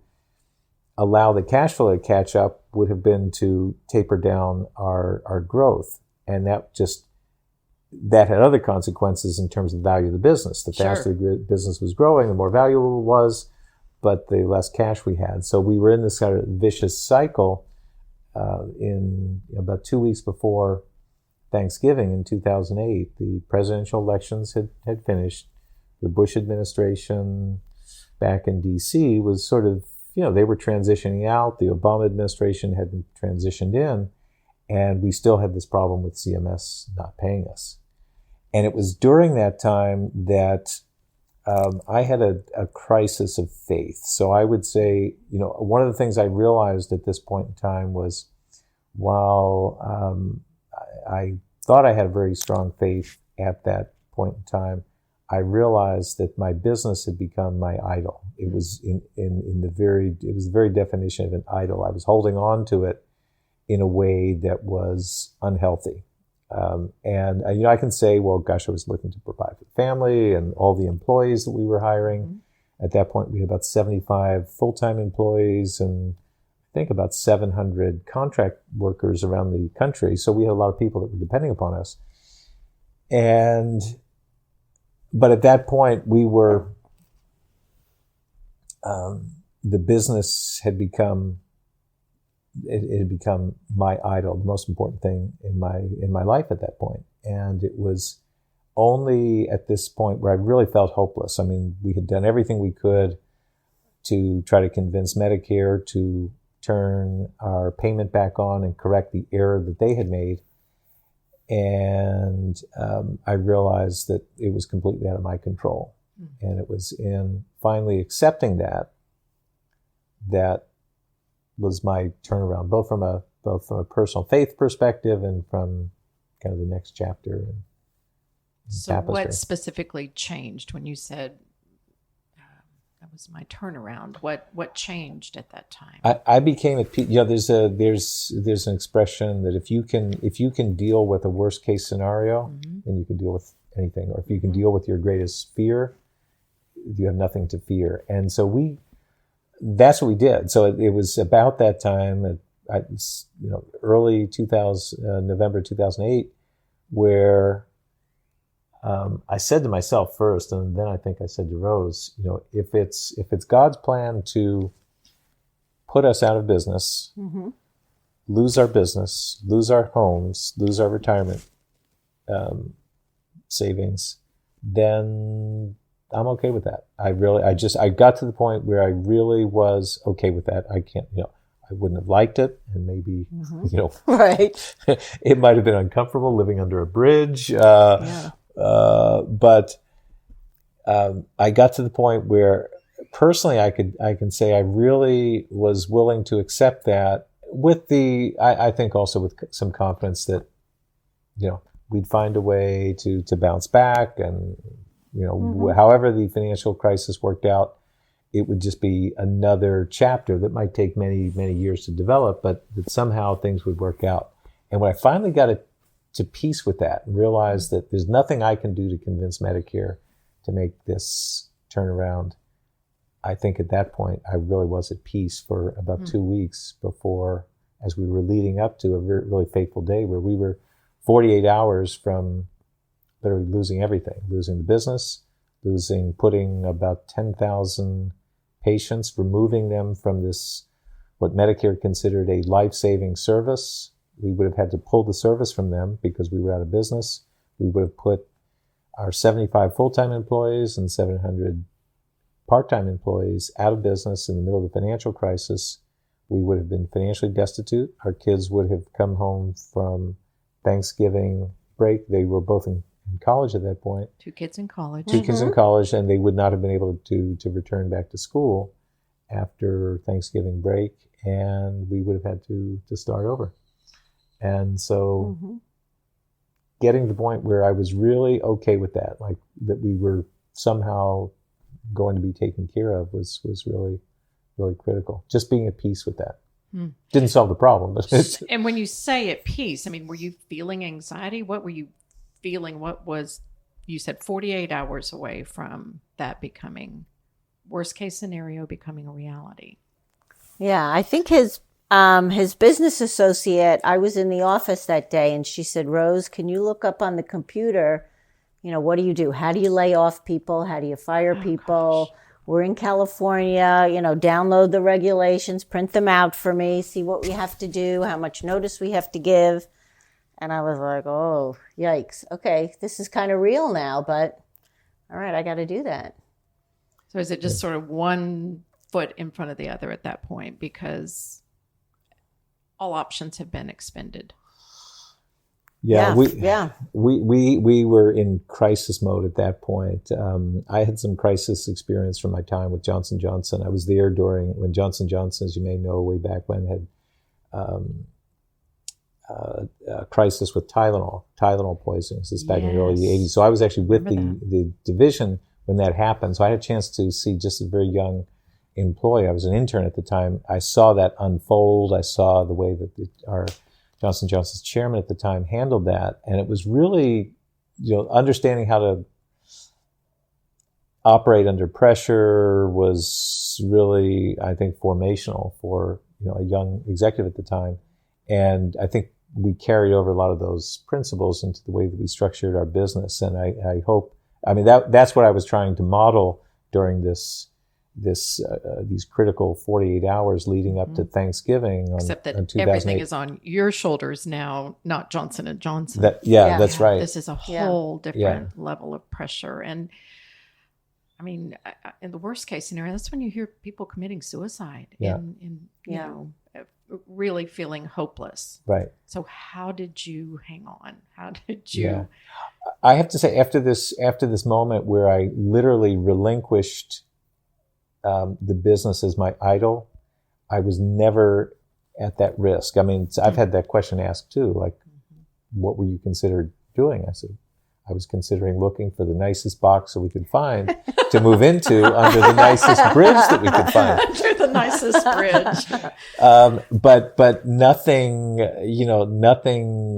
allow the cash flow to catch up would have been to taper down our growth. And that had other consequences in terms of the value of the business. The faster the business was growing, the more valuable it was, but the less cash we had. So we were in this kind of vicious cycle in about 2 weeks before Thanksgiving in 2008, the presidential elections had finished. The Bush administration back in D.C. was sort of, they were transitioning out. The Obama administration hadn't transitioned in, and we still had this problem with CMS not paying us. And it was during that time that I had a crisis of faith. So I would say, one of the things I realized at this point in time was, while I thought I had a very strong faith at that point in time, I realized that my business had become my idol. It was it was the very definition of an idol. I was holding on to it in a way that was unhealthy. And I can say, well, gosh, I was looking to provide for the family and all the employees that we were hiring. At that point, we had about 75 full-time employees and I think about 700 contract workers around the country. So we had a lot of people that were depending upon us. But at that point, we were, the business had become, it had become my idol, the most important thing in my life at that point. And it was only at this point where I really felt hopeless. I mean, we had done everything we could to try to convince Medicare to turn our payment back on and correct the error that they had made. And I realized that it was completely out of my control. And it was in finally accepting that was my turnaround, both from a personal faith perspective and from kind of the next chapter in So Tapestry. What specifically changed when you said that was my turnaround? What changed at that time? I became there's an expression that if you can deal with a worst case scenario, then you can deal with anything. Or if you can deal with your greatest fear, you have nothing to fear. And so that's what we did. So it was about that time, early November 2008, where I said to myself first, and then I think I said to Rose, if it's God's plan to put us out of business, lose our business, lose our homes, lose our retirement savings, then I'm okay with that. I got to the point where I really was okay with that. I can't, I wouldn't have liked it, and maybe, right. it might have been uncomfortable living under a bridge. But I got to the point where personally I can say I really was willing to accept that with I think also with some confidence that, we'd find a way to bounce back, and, however the financial crisis worked out, it would just be another chapter that might take many, many years to develop, but that somehow things would work out. And when I finally got it to peace with that and realized that there's nothing I can do to convince Medicare to make this turnaround, I think at that point I really was at peace for about 2 weeks before, as we were leading up to a really fateful day where we were 48 hours from literally losing everything, losing the business, putting about 10,000 patients, removing them from this, what Medicare considered a life-saving service. We would have had to pull the service from them because we were out of business. We would have put our 75 full-time employees and 700 part-time employees out of business in the middle of the financial crisis. We would have been financially destitute. Our kids would have come home from Thanksgiving break. They were both in college at that point. 2 kids in college. 2 kids in college, and they would not have been able to return back to school after Thanksgiving break, and we would have had to start over. And so getting to the point where I was really okay with that, like that we were somehow going to be taken care of was really, really critical. Just being at peace with that. Didn't solve the problem. But and when you say at peace, I mean, were you feeling anxiety? What were you feeling? You said 48 hours away from that becoming, worst case scenario, becoming a reality. Yeah, I think his business associate, I was in the office that day and she said, Rose, can you look up on the computer, what do you do? How do you lay off people? How do you fire people? Gosh. We're in California, download the regulations, print them out for me, see what we have to do, how much notice we have to give. And I was like, oh, yikes. Okay, this is kind of real now, but all right, I got to do that. So is it just sort of one foot in front of the other at that point because all options have been expended? Yeah, we were in crisis mode at that point. I had some crisis experience from my time with Johnson & Johnson. I was there when Johnson & Johnson, as you may know, way back when, had a crisis with Tylenol poisonings. This back in the early 80s. So I was actually with the division when that happened. So I had a chance to see just a very young employee. I was an intern at the time. I saw that unfold. I saw the way that our Johnson & Johnson's chairman at the time handled that. And it was really, understanding how to operate under pressure was really, I think, formational for, a young executive at the time. And I think we carried over a lot of those principles into the way that we structured our business. And I hope, that's what I was trying to model during these critical 48 hours leading up to Thanksgiving. Except that everything is on your shoulders now, not Johnson & Johnson. That's right. This is a whole different level of pressure. And I mean, in the worst case scenario, that's when you hear people committing suicide and really feeling hopeless. Right. So how did you hang on? How did you? Yeah. I have to say, after this moment where I literally relinquished the business as my idol, I was never at that risk. I mean, I've had that question asked too, like, what were you considered doing? I said, I was considering looking for the nicest box that we could find to move into under the nicest bridge that we could find. Under the nicest bridge. But nothing, nothing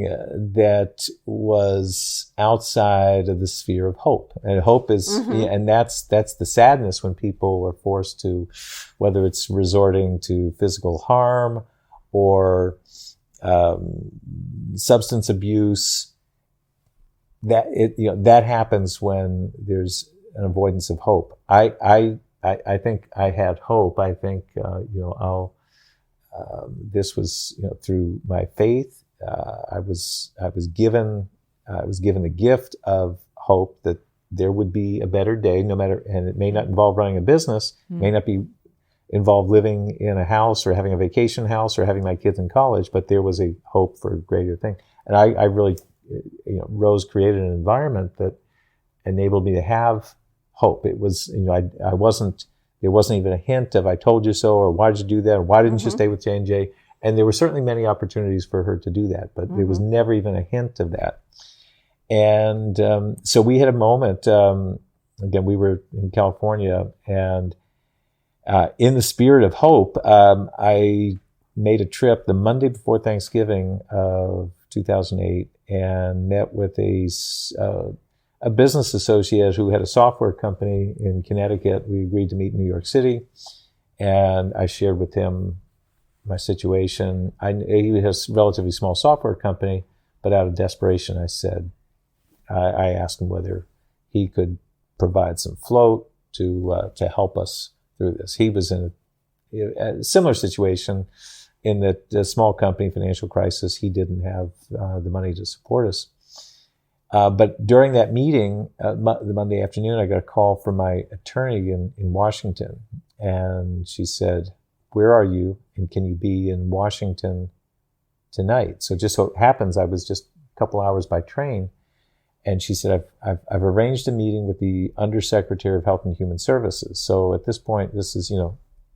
that was outside of the sphere of hope. And hope is, and that's the sadness when people are forced to, whether it's resorting to physical harm or substance abuse. that happens when there's an avoidance of hope. I think I had hope. I think this was through my faith. I was given the gift of hope that there would be a better day, no matter, and it may not involve running a business, may not be involved living in a house or having a vacation house or having my kids in college, but there was a hope for a greater thing. And I really, Rose created an environment that enabled me to have hope. It was, there wasn't even a hint of, I told you so, or why did you do that? Or why didn't you stay with J&J? And there were certainly many opportunities for her to do that, but there was never even a hint of that. And so we had a moment, again, we were in California, and in the spirit of hope, I made a trip the Monday before Thanksgiving of 2008 and met with a business associate who had a software company in Connecticut. We agreed to meet in New York City, and I shared with him my situation. He has a relatively small software company, but out of desperation, I asked him whether he could provide some float to help us through this. He was in a similar situation in that a small company, financial crisis, he didn't have the money to support us. But during that meeting, the Monday afternoon, I got a call from my attorney in Washington, and she said, "Where are you, and can you be in Washington tonight?" So just so it happens, I was just a couple hours by train. And she said, I've arranged a meeting with the Undersecretary of Health and Human Services. So at this point, this is,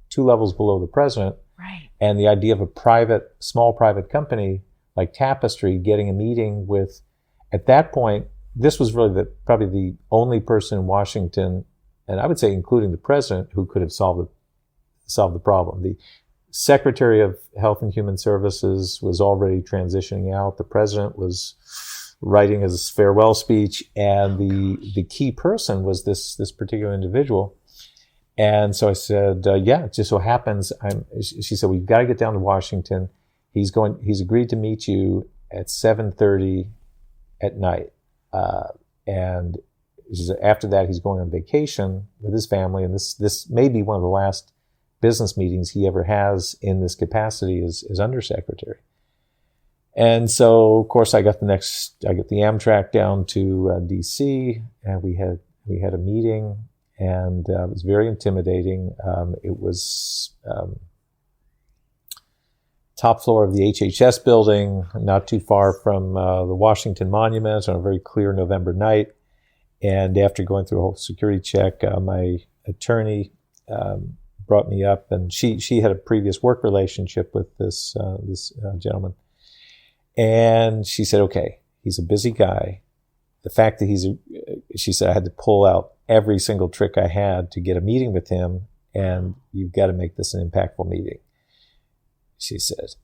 2 levels below the president. Right. And the idea of a small private company like Tapestry getting a meeting with, at that point, this was really probably the only person in Washington, and I would say including the president, who could have solved the problem. The Secretary of Health and Human Services was already transitioning out. The president was writing his farewell speech, and the key person was this particular individual. And so I said, yeah, it just so happens, she said, we've got to get down to Washington. He's agreed to meet you at 7:30 at night. And she said, after that, he's going on vacation with his family. And this may be one of the last business meetings he ever has in this capacity as undersecretary. And so, of course, I got the Amtrak down to DC, and we had a meeting, and it was very intimidating. It was top floor of the HHS building, not too far from the Washington Monument, on a very clear November night. And after going through a whole security check, my attorney brought me up, and she had a previous work relationship with this gentleman. And she said, okay, he's a busy guy. The fact that she said, I had to pull out every single trick I had to get a meeting with him, and you've got to make this an impactful meeting. She said,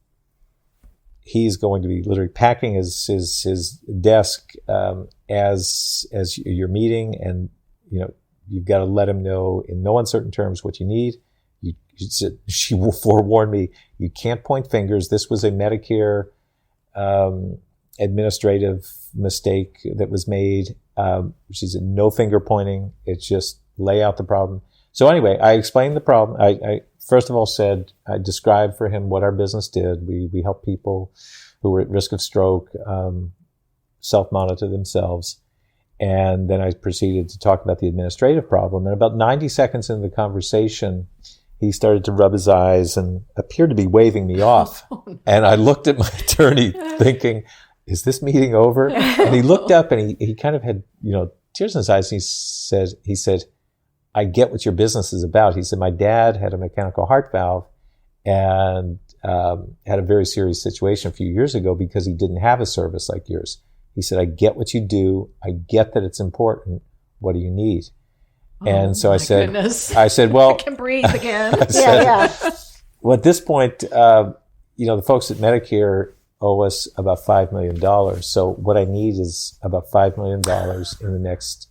he's going to be literally packing his desk as your meeting, and you've got to let him know in no uncertain terms what you need. She forewarned me, you can't point fingers. This was a Medicare administrative mistake that was made. She said, no finger pointing. It's just lay out the problem. So anyway, I explained the problem. I first of all I described for him what our business did. We help people who were at risk of stroke self-monitor themselves. And then I proceeded to talk about the administrative problem. And about 90 seconds into the conversation, he started to rub his eyes and appeared to be waving me off. And I looked at my attorney thinking, is this meeting over? And he looked up, and he kind of had, tears in his eyes. And he said, I get what your business is about. He said, my dad had a mechanical heart valve and had a very serious situation a few years ago because he didn't have a service like yours. He said, I get what you do. I get that it's important. What do you need? And so I said, well, I can breathe again. Well, at this point, the folks at Medicare owe us about $5 million. So what I need is about $5 million in the next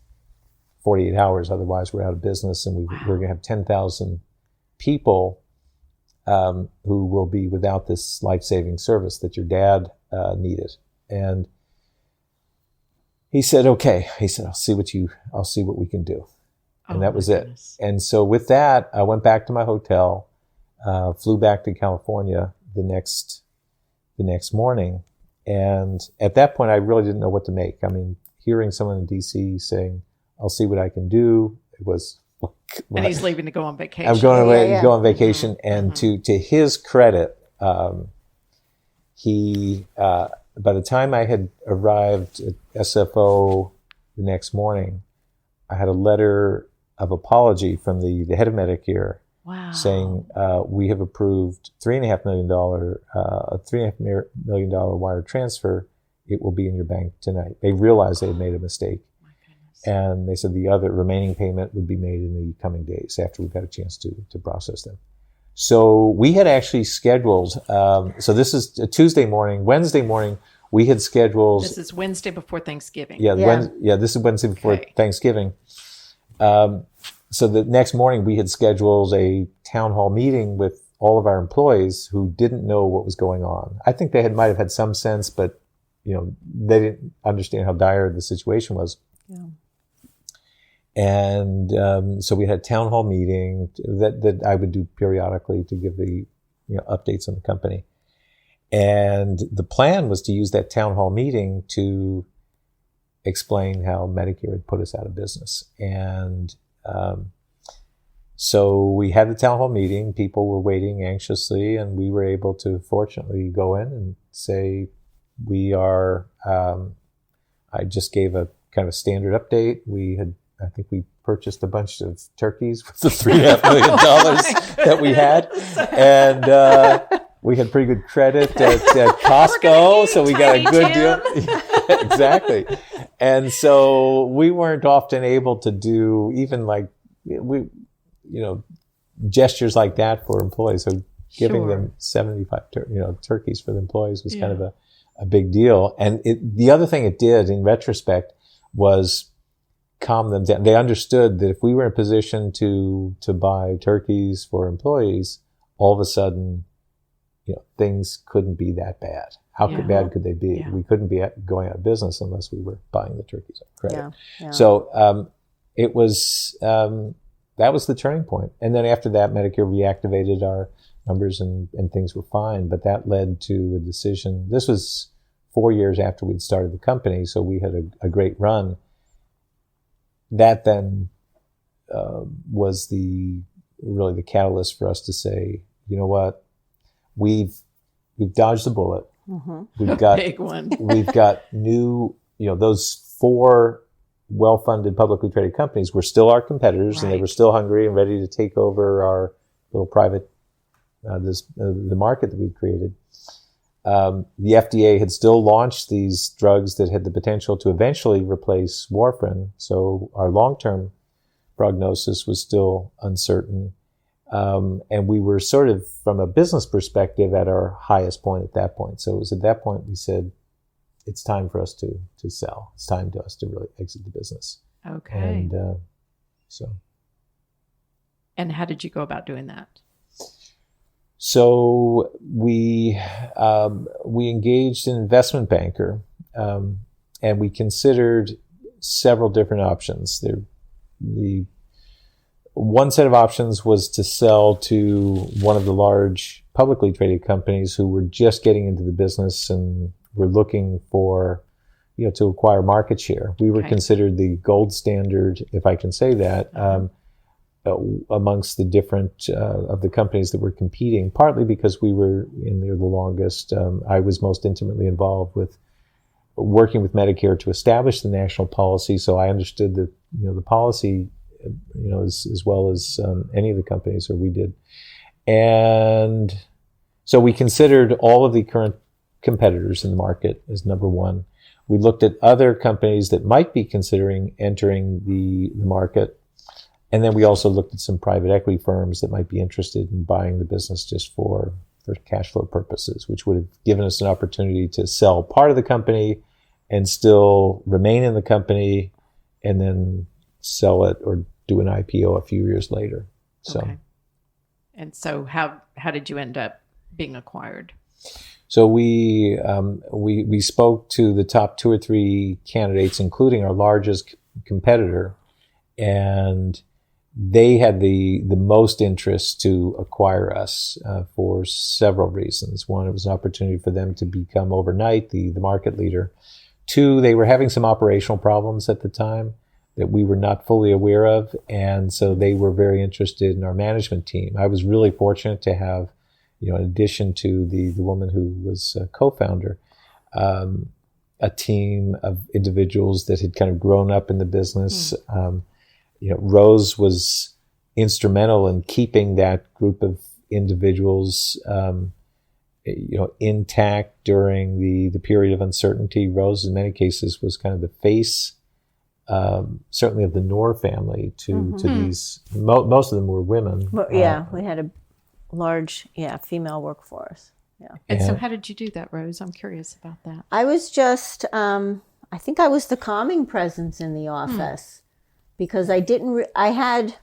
48 hours. Otherwise, we're out of business, and we're going to have 10,000 people who will be without this life-saving service that your dad needed. And he said, okay. He said, I'll see what we can do. And that was it. And so with that, I went back to my hotel, flew back to California the next morning. And at that point, I really didn't know what to make. I mean, hearing someone in DC saying, I'll see what I can do, it was... And he's leaving to go on vacation. I'm going away to go on vacation. And to his credit, he, by the time I had arrived at SFO the next morning, I had a letter of apology from the head of Medicare saying, we have approved $3.5 million wire transfer. It will be in your bank tonight. They realized they had made a mistake. And they said the other remaining payment would be made in the coming days after we got a chance to process them. So we had actually scheduled, so this is a Tuesday morning. Wednesday morning, we had scheduled. This is Wednesday before Thanksgiving. This is Wednesday before Thanksgiving. So the next morning, we had scheduled a town hall meeting with all of our employees who didn't know what was going on. I think they might have had some sense, but they didn't understand how dire the situation was. Yeah. And so we had a town hall meeting that I would do periodically to give the updates on the company. And the plan was to use that town hall meeting to explain how Medicare had put us out of business. And so we had the town hall meeting. People were waiting anxiously, and we were able to fortunately go in and say, we are, I just gave a kind of standard update. I think we purchased a bunch of turkeys with the $3.5 million that we had. And we had pretty good credit at Costco, so we got a good deal. Exactly. And so we weren't often able to do even gestures like that for employees. So giving them 75 turkeys for the employees was kind of a big deal. And the other thing it did in retrospect was calm them down. They understood that if we were in a position to buy turkeys for employees, all of a sudden, things couldn't be that bad. How bad could they be? Yeah. We couldn't be going out of business unless we were buying the turkeys on credit. Yeah. Yeah. So it was that was the turning point. And then after that, Medicare reactivated our numbers and things were fine. But that led to a decision. This was 4 years after we'd started the company, so we had a great run. That then was really the catalyst for us to say, you know what, we've dodged the bullet. Mm-hmm. We've got big one. We've got new, those 4 well-funded publicly traded companies were still our competitors, and they were still hungry and ready to take over our little private the market that we'd created. The FDA had still launched these drugs that had the potential to eventually replace warfarin. So our long-term prognosis was still uncertain. And we were sort of, from a business perspective, at our highest point at that point. So it was at that point we said, it's time for us to sell. It's time to us to really exit the business. Okay. And And how did you go about doing that? So we engaged an investment banker, and we considered several different options. The one set of options was to sell to one of the large publicly traded companies who were just getting into the business and were looking for, to acquire market share. We were considered the gold standard, if I can say that. Amongst the different of the companies that were competing, partly because we were in there the longest. I was most intimately involved with working with Medicare to establish the national policy, so I understood the policy as well as any of the companies, or we did. And so we considered all of the current competitors in the market as number one. We looked at other companies that might be considering entering the market. And then we also looked at some private equity firms that might be interested in buying the business just for cash flow purposes, which would have given us an opportunity to sell part of the company and still remain in the company and then sell it or do an IPO a few years later. So, And so how did you end up being acquired? So we spoke to the top 2 or 3 candidates, including our largest competitor, and they had the most interest to acquire us for several reasons. One, it was an opportunity for them to become overnight the market leader. 2, they were having some operational problems at the time that we were not fully aware of, and so they were very interested in our management team. I was really fortunate to have, in addition to the woman who was a co-founder, a team of individuals that had kind of grown up in the business. Rose was instrumental in keeping that group of individuals, intact during the period of uncertainty. Rose, in many cases, was kind of the face, certainly of the Knorr family to these. Most of them were women. Well, we had a large, female workforce. Yeah. And so how did you do that, Rose? I'm curious about that. I was just, I think I was the calming presence in the office because I had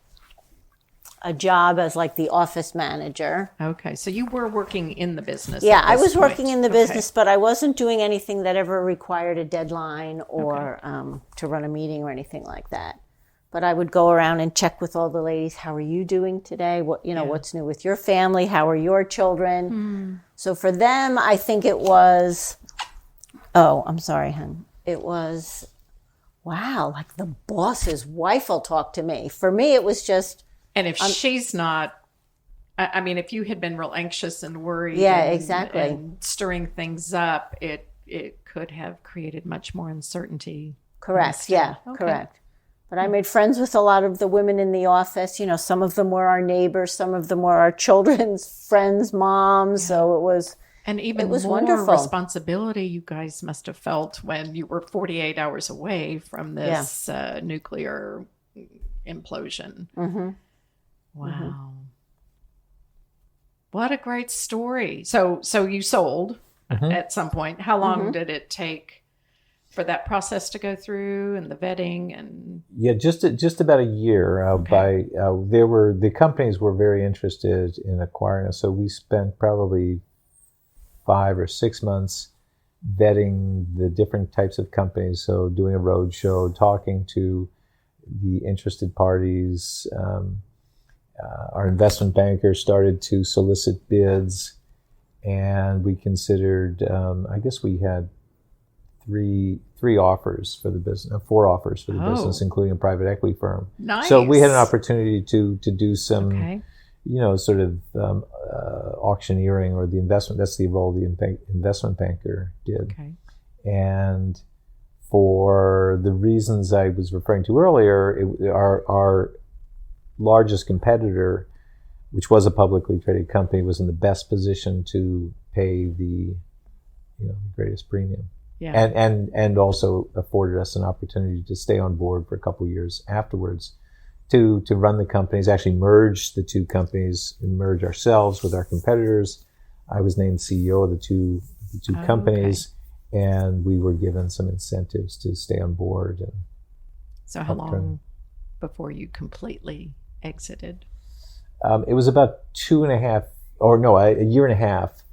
a job as like the office manager. Okay. So you were working in the business. Yeah, I was working in the business, but I wasn't doing anything that ever required a deadline or to run a meeting or anything like that. But I would go around and check with all the ladies. How are you doing today? What's new with your family? How are your children? So for them, I think it was, I'm sorry, hon. It was, wow, like the boss's wife will talk to me. For me, it was just. And if she's not, I mean, if you had been real anxious and worried. Yeah, exactly. And stirring things up, it could have created much more uncertainty. Correct. Yeah, correct. But I made friends with a lot of the women in the office. Some of them were our neighbors. Some of them were our children's friends' moms. Yeah. So it was more wonderful. Responsibility you guys must have felt when you were 48 hours away from this nuclear implosion. Mm-hmm. Wow. Mm-hmm. What a great story. So you sold at some point. How long did it take for that process to go through and the vetting and? Yeah, just about a year. The companies were very interested in acquiring us, so we spent probably 5 or 6 months vetting the different types of companies. So doing a road show, talking to the interested parties. Our investment banker started to solicit bids, and we considered. I guess we had 4 offers for the business, including a private equity firm. Nice. So we had an opportunity to do some, sort of auctioneering or the investment. That's the role the investment banker did. Okay. And for the reasons I was referring to earlier, our largest competitor, which was a publicly traded company, was in the best position to pay the greatest premium. Yeah. And also afforded us an opportunity to stay on board for a couple of years afterwards to run the companies, actually merge the 2 companies, and merge ourselves with our competitors. I was named CEO of the two companies, and we were given some incentives to stay on board. And so how long before you completely exited? It was about a year and a half.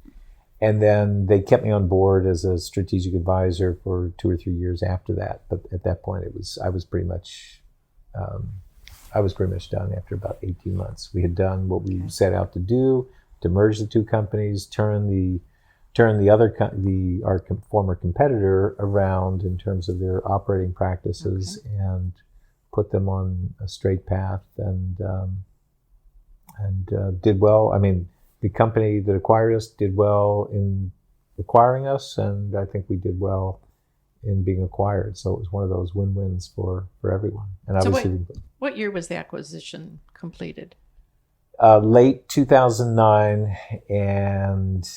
And then they kept me on board as a strategic advisor for 2 or 3 years after that. But at that point, I was pretty much done after about 18 months. We had done what we set out to do, to merge the 2 companies, turn our former competitor around in terms of their operating practices, and put them on a straight path, and did well. I mean, the company that acquired us did well in acquiring us, and I think we did well in being acquired. So it was one of those win-wins for everyone. And obviously, what year was the acquisition completed? Late 2009, and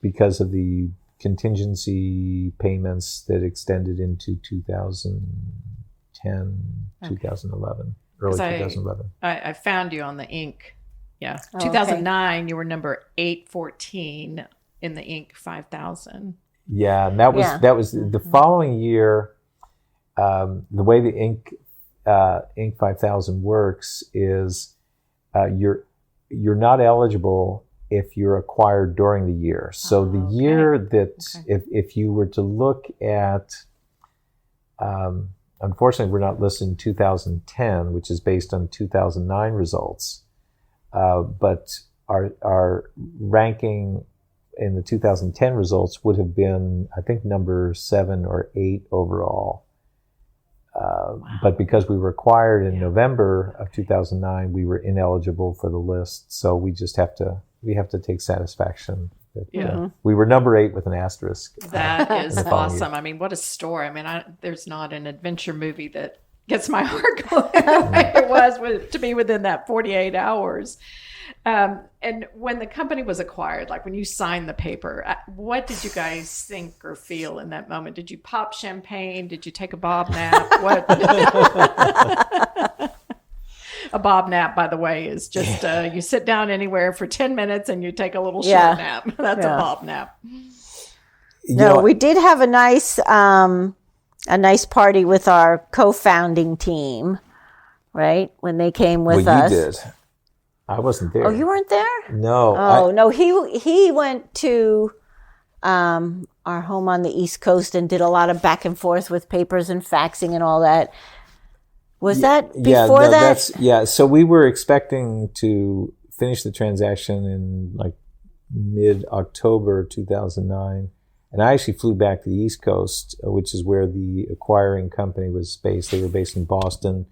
because of the contingency payments that extended into 2010, 2011, early 2011. I found you on the Inc. Yeah. 2009, you were number 814 in the Inc. 5000. Yeah, and that was the following year. The way the Inc. 5000 works is you're not eligible if you're acquired during the year. So the year that, if you were to look at, unfortunately, we're not listed in 2010, which is based on 2009 results, but our ranking in the 2010 results would have been, I think, number 7 or 8 overall. But because we were acquired in November of 2009, we were ineligible for the list. So we just have to take satisfaction that we were number 8 with an asterisk. That is awesome. I mean, what a story. I mean, there's not an adventure movie that gets my heart going the way it was to be within that 48 hours. And when the company was acquired, like when you signed the paper, what did you guys think or feel in that moment? Did you pop champagne? Did you take a Bob nap? What? A Bob nap, by the way, is just you sit down anywhere for 10 minutes and you take a little short nap. That's a Bob nap. No, we did have a nice party with our co-founding team, right? When they came with us. You did. I wasn't there. Oh, you weren't there? No. No. He went to our home on the East Coast and did a lot of back and forth with papers and faxing and all that. Was that before that? So we were expecting to finish the transaction in like mid-October 2009. And I actually flew back to the East Coast, which is where the acquiring company was based. They were based in Boston.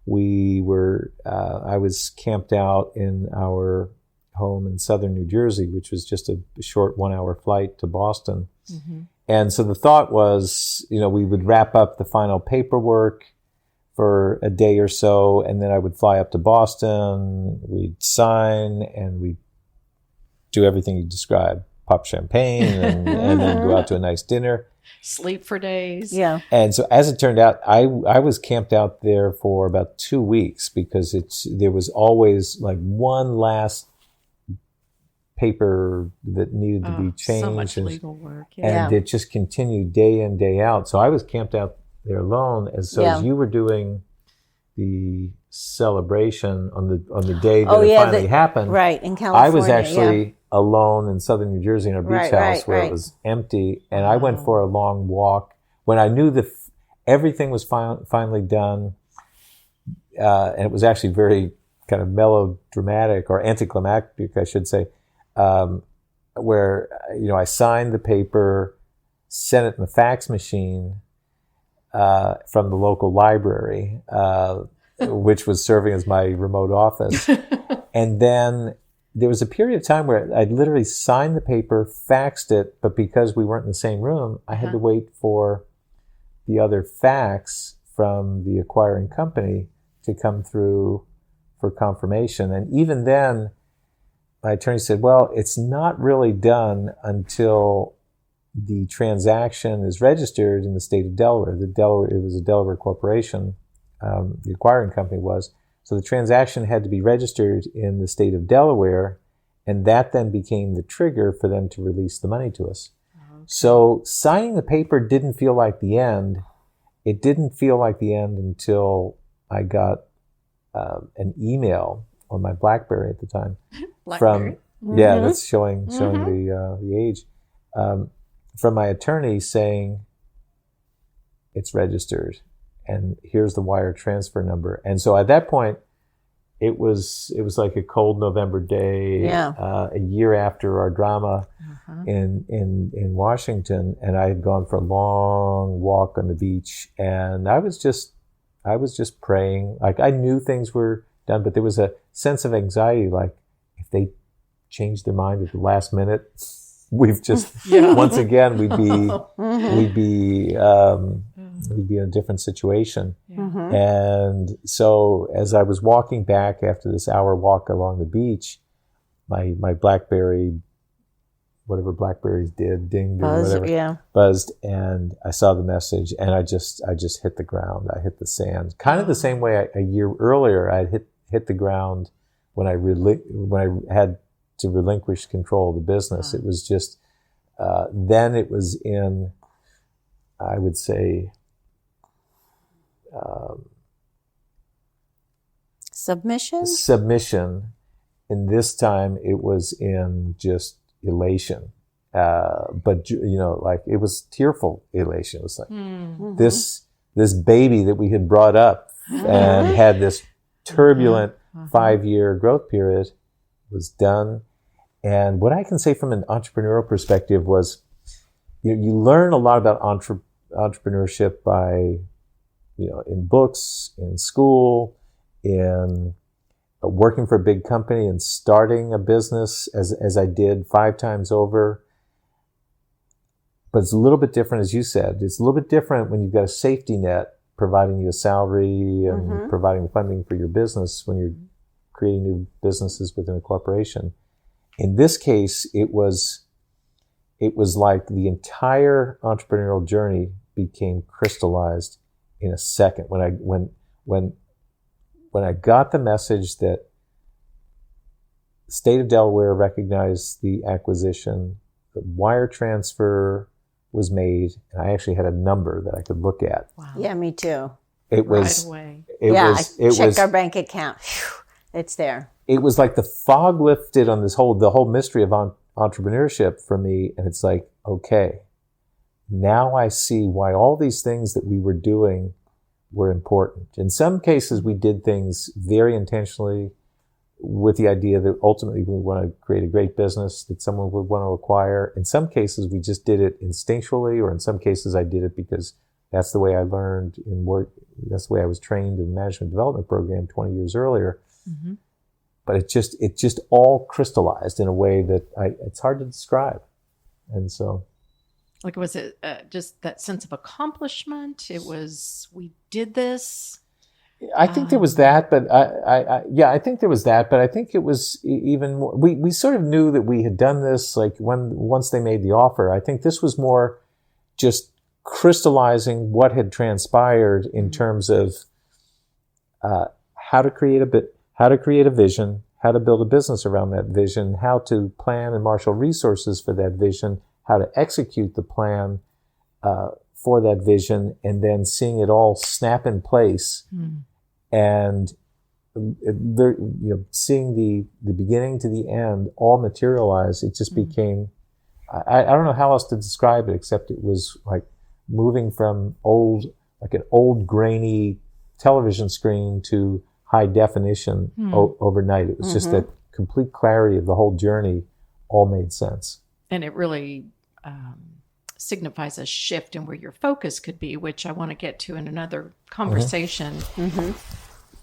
I was camped out in our home in southern New Jersey, which was just a short 1-hour flight to Boston. Mm-hmm. And so the thought was, we would wrap up the final paperwork for a day or so, and then I would fly up to Boston, we'd sign, and we'd do everything you described, pop champagne, and then go out to a nice dinner. Sleep for days. Yeah. And so as it turned out, I was camped out there for about 2 weeks because there was always like one last paper that needed to be changed. So much legal work. And it just continued day in, day out. So I was camped out there alone. And so as you were doing the celebration on the day that it finally happened. Right, in California. I was actually alone in southern New Jersey in a beach house where it was empty. And I went for a long walk when I knew that everything was finally done. And it was actually very kind of melodramatic or anticlimactic, I should say, where, I signed the paper, sent it in the fax machine from the local library, which was serving as my remote office. And then there was a period of time where I'd literally signed the paper, faxed it, but because we weren't in the same room, I had to wait for the other fax from the acquiring company to come through for confirmation. And even then, my attorney said, well, it's not really done until the transaction is registered in the state of Delaware. It was a Delaware corporation, the acquiring company was. So the transaction had to be registered in the state of Delaware, and that then became the trigger for them to release the money to us. Okay. So signing the paper didn't feel like the end. It didn't feel like the end until I got an email on my BlackBerry at the time. BlackBerry? That's showing the age. From my attorney saying, it's registered, and here's the wire transfer number. And so at that point, it was like a cold November day, a year after our drama in Washington, and I had gone for a long walk on the beach, and I was just praying. Like, I knew things were done, but there was a sense of anxiety, like if they changed their mind at the last minute, we've just once again we'd be in a different situation. And so as I was walking back after this hour walk along the beach, my BlackBerry, whatever BlackBerries did, dinged or whatever, buzzed, and I saw the message, and I just hit the ground. I hit the sand, kind of the same way a year earlier I hit the ground when I had to relinquish control of the business. It was just, then it was in, I would say, submission. And this time it was in just elation. But like it was tearful elation. It was like this baby that we had brought up and had this turbulent 5-year growth period was done. And what I can say from an entrepreneurial perspective was, you learn a lot about entrepreneurship by, in books, in school, in working for a big company and starting a business as I did 5 times over. But it's a little bit different, as you said. It's a little bit different when you've got a safety net providing you a salary and providing the funding for your business when you're creating new businesses within a corporation. In this case, it was like the entire entrepreneurial journey became crystallized in a second. When I got the message that the state of Delaware recognized the acquisition, the wire transfer was made, and I actually had a number that I could look at. Wow. Yeah, me too. It was right away. I check our bank account. Whew, it's there. It was like the fog lifted on the whole mystery of entrepreneurship for me, and it's like, okay, now I see why all these things that we were doing were important. In some cases, we did things very intentionally with the idea that ultimately we want to create a great business that someone would want to acquire. In some cases, we just did it instinctually, or in some cases, I did it because that's the way I learned in work. That's the way I was trained in the management development program 20 years earlier. Mm-hmm. But it just all crystallized in a way that it's hard to describe. And so, like, was it just that sense of accomplishment? It was, we did this. I think there was that, but I think there was that, but I think it was even more, we sort of knew that we had done this, like once they made the offer. I think this was more just crystallizing what had transpired in terms of how to create a vision, how to build a business around that vision, how to plan and marshal resources for that vision, how to execute the plan for that vision, and then seeing it all snap in place. And seeing the beginning to the end all materialize, it just became, I don't know how else to describe it, except it was like moving from an old grainy television screen to high definition overnight. It was just that complete clarity of the whole journey all made sense. And it really signifies a shift in where your focus could be, which I want to get to in another conversation.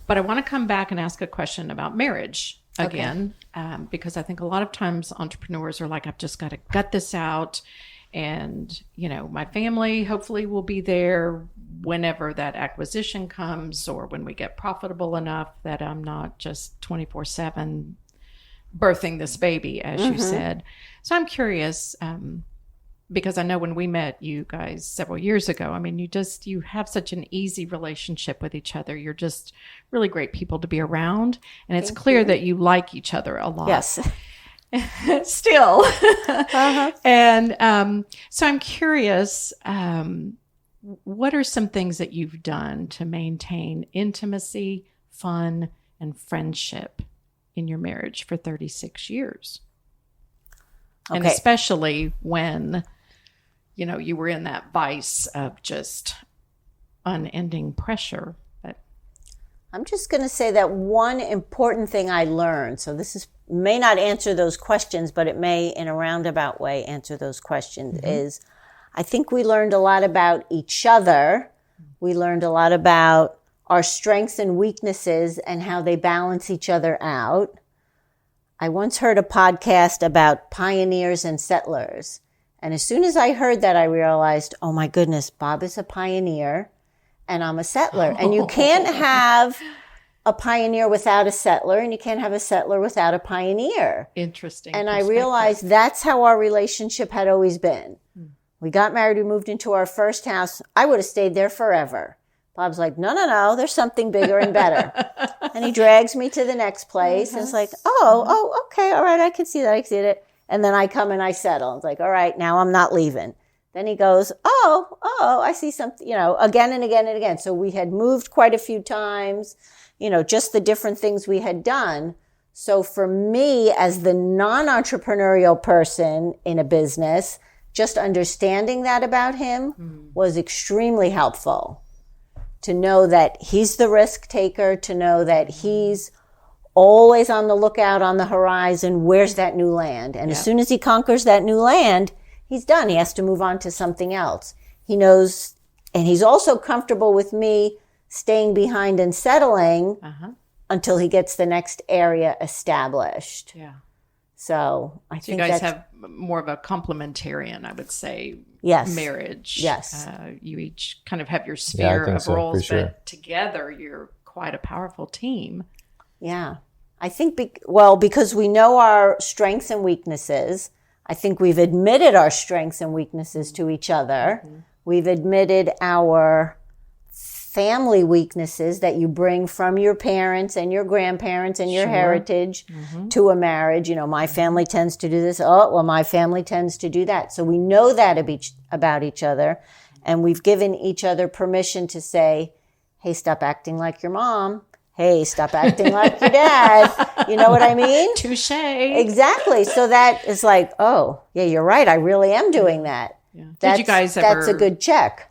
But I want to come back and ask a question about marriage again, because I think a lot of times entrepreneurs are like, I've just got to gut this out. And, my family hopefully will be there whenever that acquisition comes, or when we get profitable enough that I'm not just 24/7 birthing this baby, as you said. So I'm curious, because I know when we met you guys several years ago, I mean, you have such an easy relationship with each other. You're just really great people to be around. And it's clear that you like each other a lot. Yes. Still. And so I'm curious, what are some things that you've done to maintain intimacy, fun, and friendship in your marriage for 36 years? And especially when, you were in that vice of just unending pressure. But I'm just going to say that one important thing I learned, so this may not answer those questions, but it may in a roundabout way answer those questions, is I think we learned a lot about each other. We learned a lot about our strengths and weaknesses and how they balance each other out. I once heard a podcast about pioneers and settlers. And as soon as I heard that, I realized, oh my goodness, Bob is a pioneer and I'm a settler. And you can't have a pioneer without a settler, and you can't have a settler without a pioneer. Interesting. And I realized that's how our relationship had always been. We got married, we moved into our first house. I would have stayed there forever. Bob's like, no, there's something bigger and better. And he drags me to the next place. And it's like, okay, all right, I can see that. And then I come and I settle. It's like, all right, now I'm not leaving. Then he goes, I see something, again and again and again. So we had moved quite a few times, just the different things we had done. So for me, as the non-entrepreneurial person in a business, just understanding that about him was extremely helpful. To know that he's the risk taker, to know that he's always on the lookout on the horizon, where's that new land? And as soon as he conquers that new land, he's done. He has to move on to something else. He knows, and he's also comfortable with me staying behind and settling until he gets the next area established. Yeah. So I So think you guys that's, have more of a complementarian, I would say, Yes. marriage. Yes. You each kind of have your I sphere think of so, for roles, sure. but together you're quite a powerful team. yeah. I think, because we know our strengths and weaknesses, I think we've admitted our strengths and weaknesses to each other. We've admitted our family weaknesses that you bring from your parents and your grandparents and your heritage to a marriage. You know, my family tends to do this. Oh, well, my family tends to do that. So we know that about each other. And we've given each other permission to say, hey, stop acting like your mom. Hey, stop acting like your dad. You know what I mean? Touche. Exactly. So that is like, oh, yeah, you're right. I really am doing that. Yeah. Did That's, you guys ever that's a good check.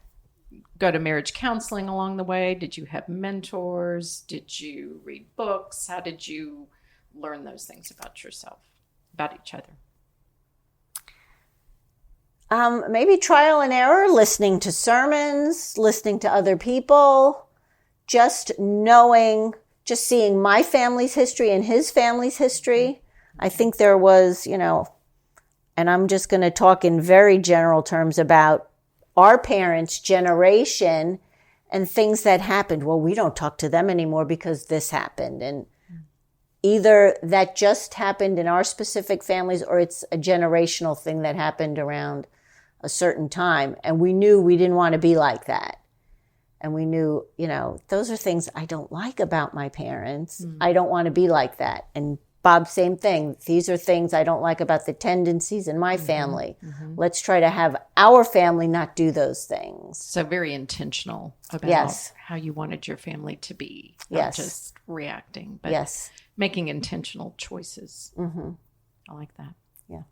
go to marriage counseling along the way? Did you have mentors? Did you read books? How did you learn those things about yourself, about each other? Maybe trial and error, listening to sermons, listening to other people, just seeing my family's history and his family's history. I think there was, and I'm just going to talk in very general terms about our parents' generation and things that happened. Well, we don't talk to them anymore because this happened. And either that just happened in our specific families or it's a generational thing that happened around a certain time. And we knew we didn't want to be like that. And we knew, those are things I don't like about my parents. I don't want to be like that. And Bob, same thing. These are things I don't like about the tendencies in my family. Let's try to have our family not do those things. So very intentional about how you wanted your family to be. Not just reacting, but making intentional choices. I like that. Yeah.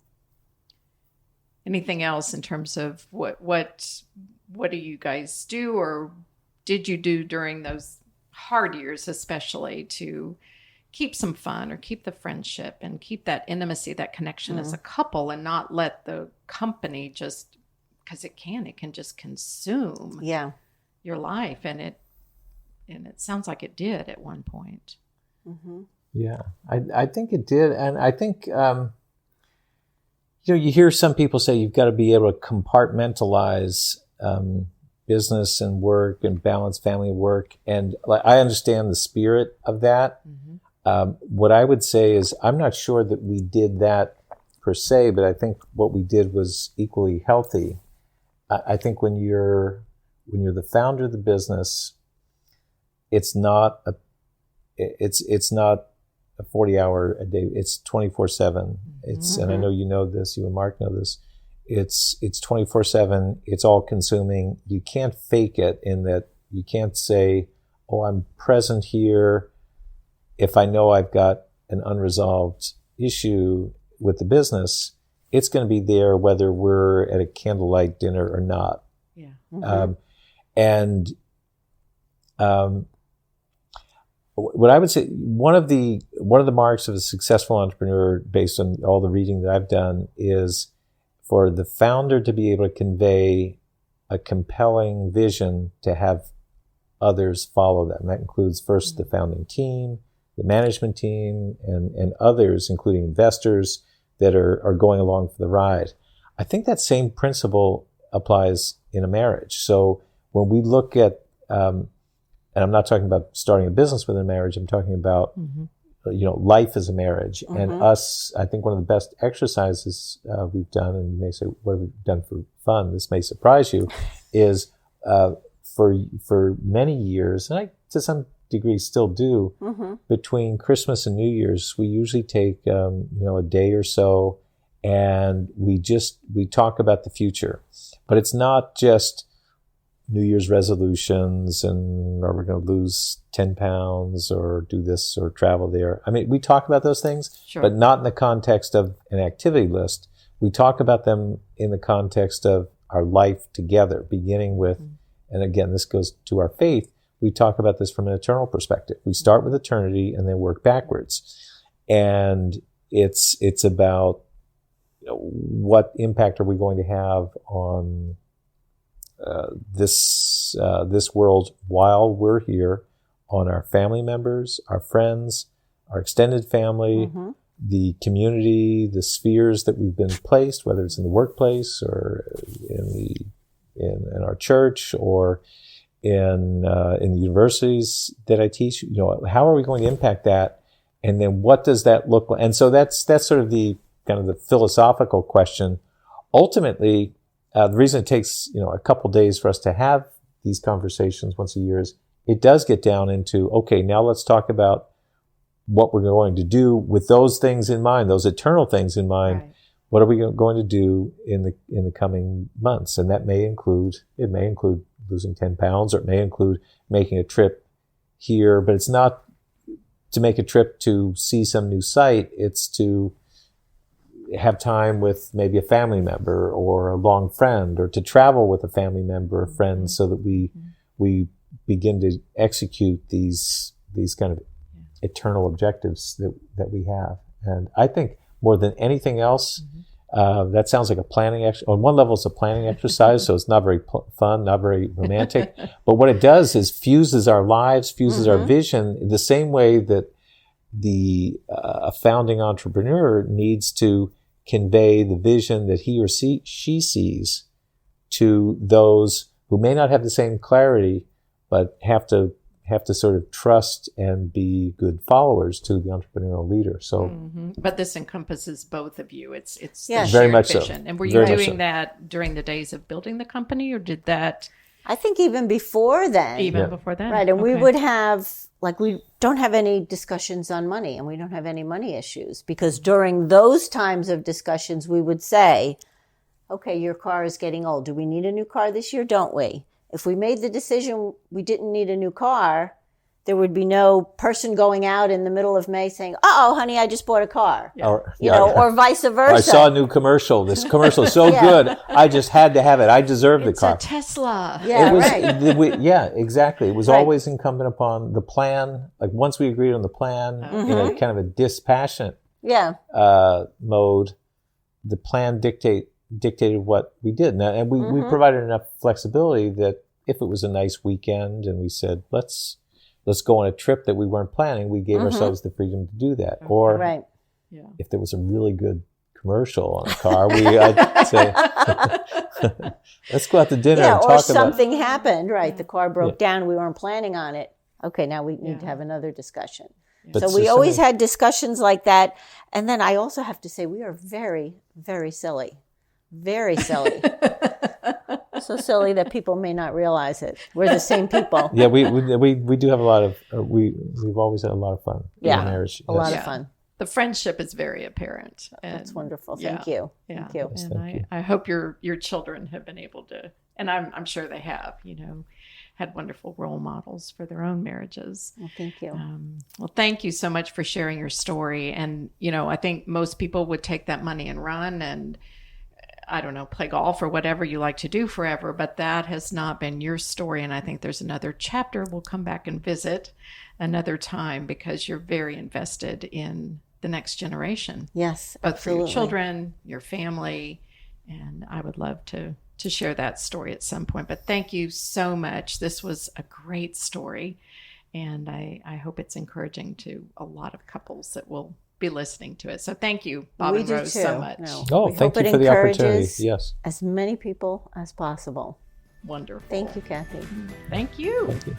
Anything else in terms of what do you guys do or did you do during those hard years, especially to keep some fun or keep the friendship and keep that intimacy, that connection as a couple and not let the company just, because it can just consume your life. And it sounds like it did at one point. Yeah, I think it did. And I think, you hear some people say you've got to be able to compartmentalize business and work and balance family and work. And I understand the spirit of that. What I would say is I'm not sure that we did that per se, but I think what we did was equally healthy. I think when you're the founder of the business, it's not a 40-hour a day. It's 24/7. It's and I know you know this. You and Mark know this. It's 24/7. It's all consuming. You can't fake it in that you can't say, "Oh, I'm present here." If I know I've got an unresolved issue with the business, it's going to be there whether we're at a candlelight dinner or not. Yeah. What I would say, one of the marks of a successful entrepreneur, based on all the reading that I've done, is for the founder to be able to convey a compelling vision to have others follow them. That includes first the founding team, the management team, and others, including investors that are going along for the ride. I think that same principle applies in a marriage. So when we look at, and I'm not talking about starting a business within a marriage, I'm talking about, life as a marriage. And us, I think one of the best exercises we've done, and you may say, what have we done for fun? This may surprise you, is for many years, and I, to some degree, still do, between Christmas and New Year's, we usually take, a day or so, and we talk about the future. But it's not just New Year's resolutions and are we going to lose 10 pounds or do this or travel there. I mean, we talk about those things, Sure. but not in the context of an activity list. We talk about them in the context of our life together, beginning with, and again, this goes to our faith. We talk about this from an eternal perspective. We start with eternity and then work backwards. And it's about, you know, what impact are we going to have on this world while we're here, on our family members, our friends, our extended family, the community, the spheres that we've been placed, whether it's in the workplace or in our church or in the universities that I teach. You know, how are we going to impact that? And then what does that look like? And so that's sort of the kind of the philosophical question. Ultimately, the reason it takes, you know, a couple days for us to have these conversations once a year is it does get down into, okay, now let's talk about what we're going to do with those things in mind, those eternal things in mind. Right. What are we going to do in the coming months? And that may include losing 10 pounds, or it may include making a trip here, but it's not to make a trip to see some new site. It's to have time with maybe a family member or a long friend, or to travel with a family member or friend, so that we begin to execute these kind of eternal objectives that we have. And I think more than anything else, that sounds like a planning on one level, it's a planning exercise, so it's not very fun, not very romantic. But what it does is fuses our lives, fuses our vision, the same way that a founding entrepreneur needs to convey the vision that he or she sees to those who may not have the same clarity, but have to sort of trust and be good followers to the entrepreneurial leader. So, but this encompasses both of you. It's yes. the very shared much vision. so. And were you Very doing that during the days of building the company, or did that I think even before then. before then? Right. And we Okay. would have, like, we don't have any discussions on money, and we don't have any money issues, because during those times of discussions, we would say, okay, your car is getting old. Do we need a new car this year? Don't we? If we made the decision we didn't need a new car, there would be no person going out in the middle of May saying, "Uh-oh, honey, I just bought a car." Yeah. Or vice versa. I saw a new commercial. This commercial is so good. I just had to have it. I deserve the car. It's a Tesla. Yeah, It was, right. exactly. It was Right. always incumbent upon the plan. Like, once we agreed on the plan in a kind of a dispassionate Yeah. mode, the plan dictated what we did. And we provided enough flexibility that if it was a nice weekend and we said, let's go on a trip that we weren't planning, we gave ourselves the freedom to do that. Or Right. if there was a really good commercial on a car, I'd say, let's go out to dinner and talk or about something happened, right? The car broke down. We weren't planning on it. Okay, now we need to have another discussion. But So we always had discussions like that. And then I also have to say, we are very, very silly. Very silly. So silly that people may not realize it. We're the same people. Yeah, we do have a lot of we've always had a lot of fun in our marriage. A lot of fun. The friendship is very apparent. And That's wonderful. Thank you. Yeah. Thank you. Yes, And thank you. I hope your children have been able to, and I'm sure they have, had wonderful role models for their own marriages. Well, thank you. Well, thank you so much for sharing your story. And, I think most people would take that money and run and, I don't know, play golf or whatever you like to do forever, but that has not been your story. And I think there's another chapter we'll come back and visit another time, because you're very invested in the next generation. Yes, both absolutely. for your children, your family, and I would love to share that story at some point. But thank you so much. This was a great story, and I hope it's encouraging to a lot of couples that will be listening to it. So thank you, Bob We and do Rose, too. so much. Oh, We thank hope you it for the opportunity. encourages Yes. as many people as possible. Wonderful. Thank you, Kathy. Thank you. Thank you.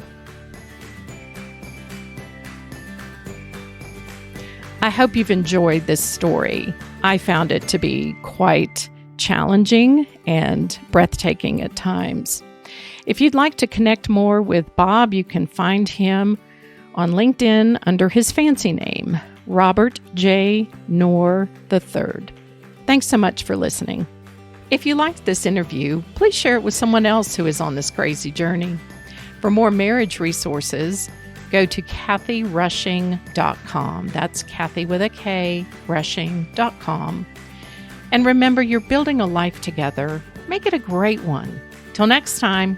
I hope you've enjoyed this story. I found it to be quite challenging and breathtaking at times. If you'd like to connect more with Bob, you can find him on LinkedIn under his fancy name, Robert J. Knorr III. Thanks so much for listening. If you liked this interview, please share it with someone else who is on this crazy journey. For more marriage resources, go to kathyrushing.com. That's Kathy with a K, rushing.com. And remember, you're building a life together. Make it a great one. Till next time.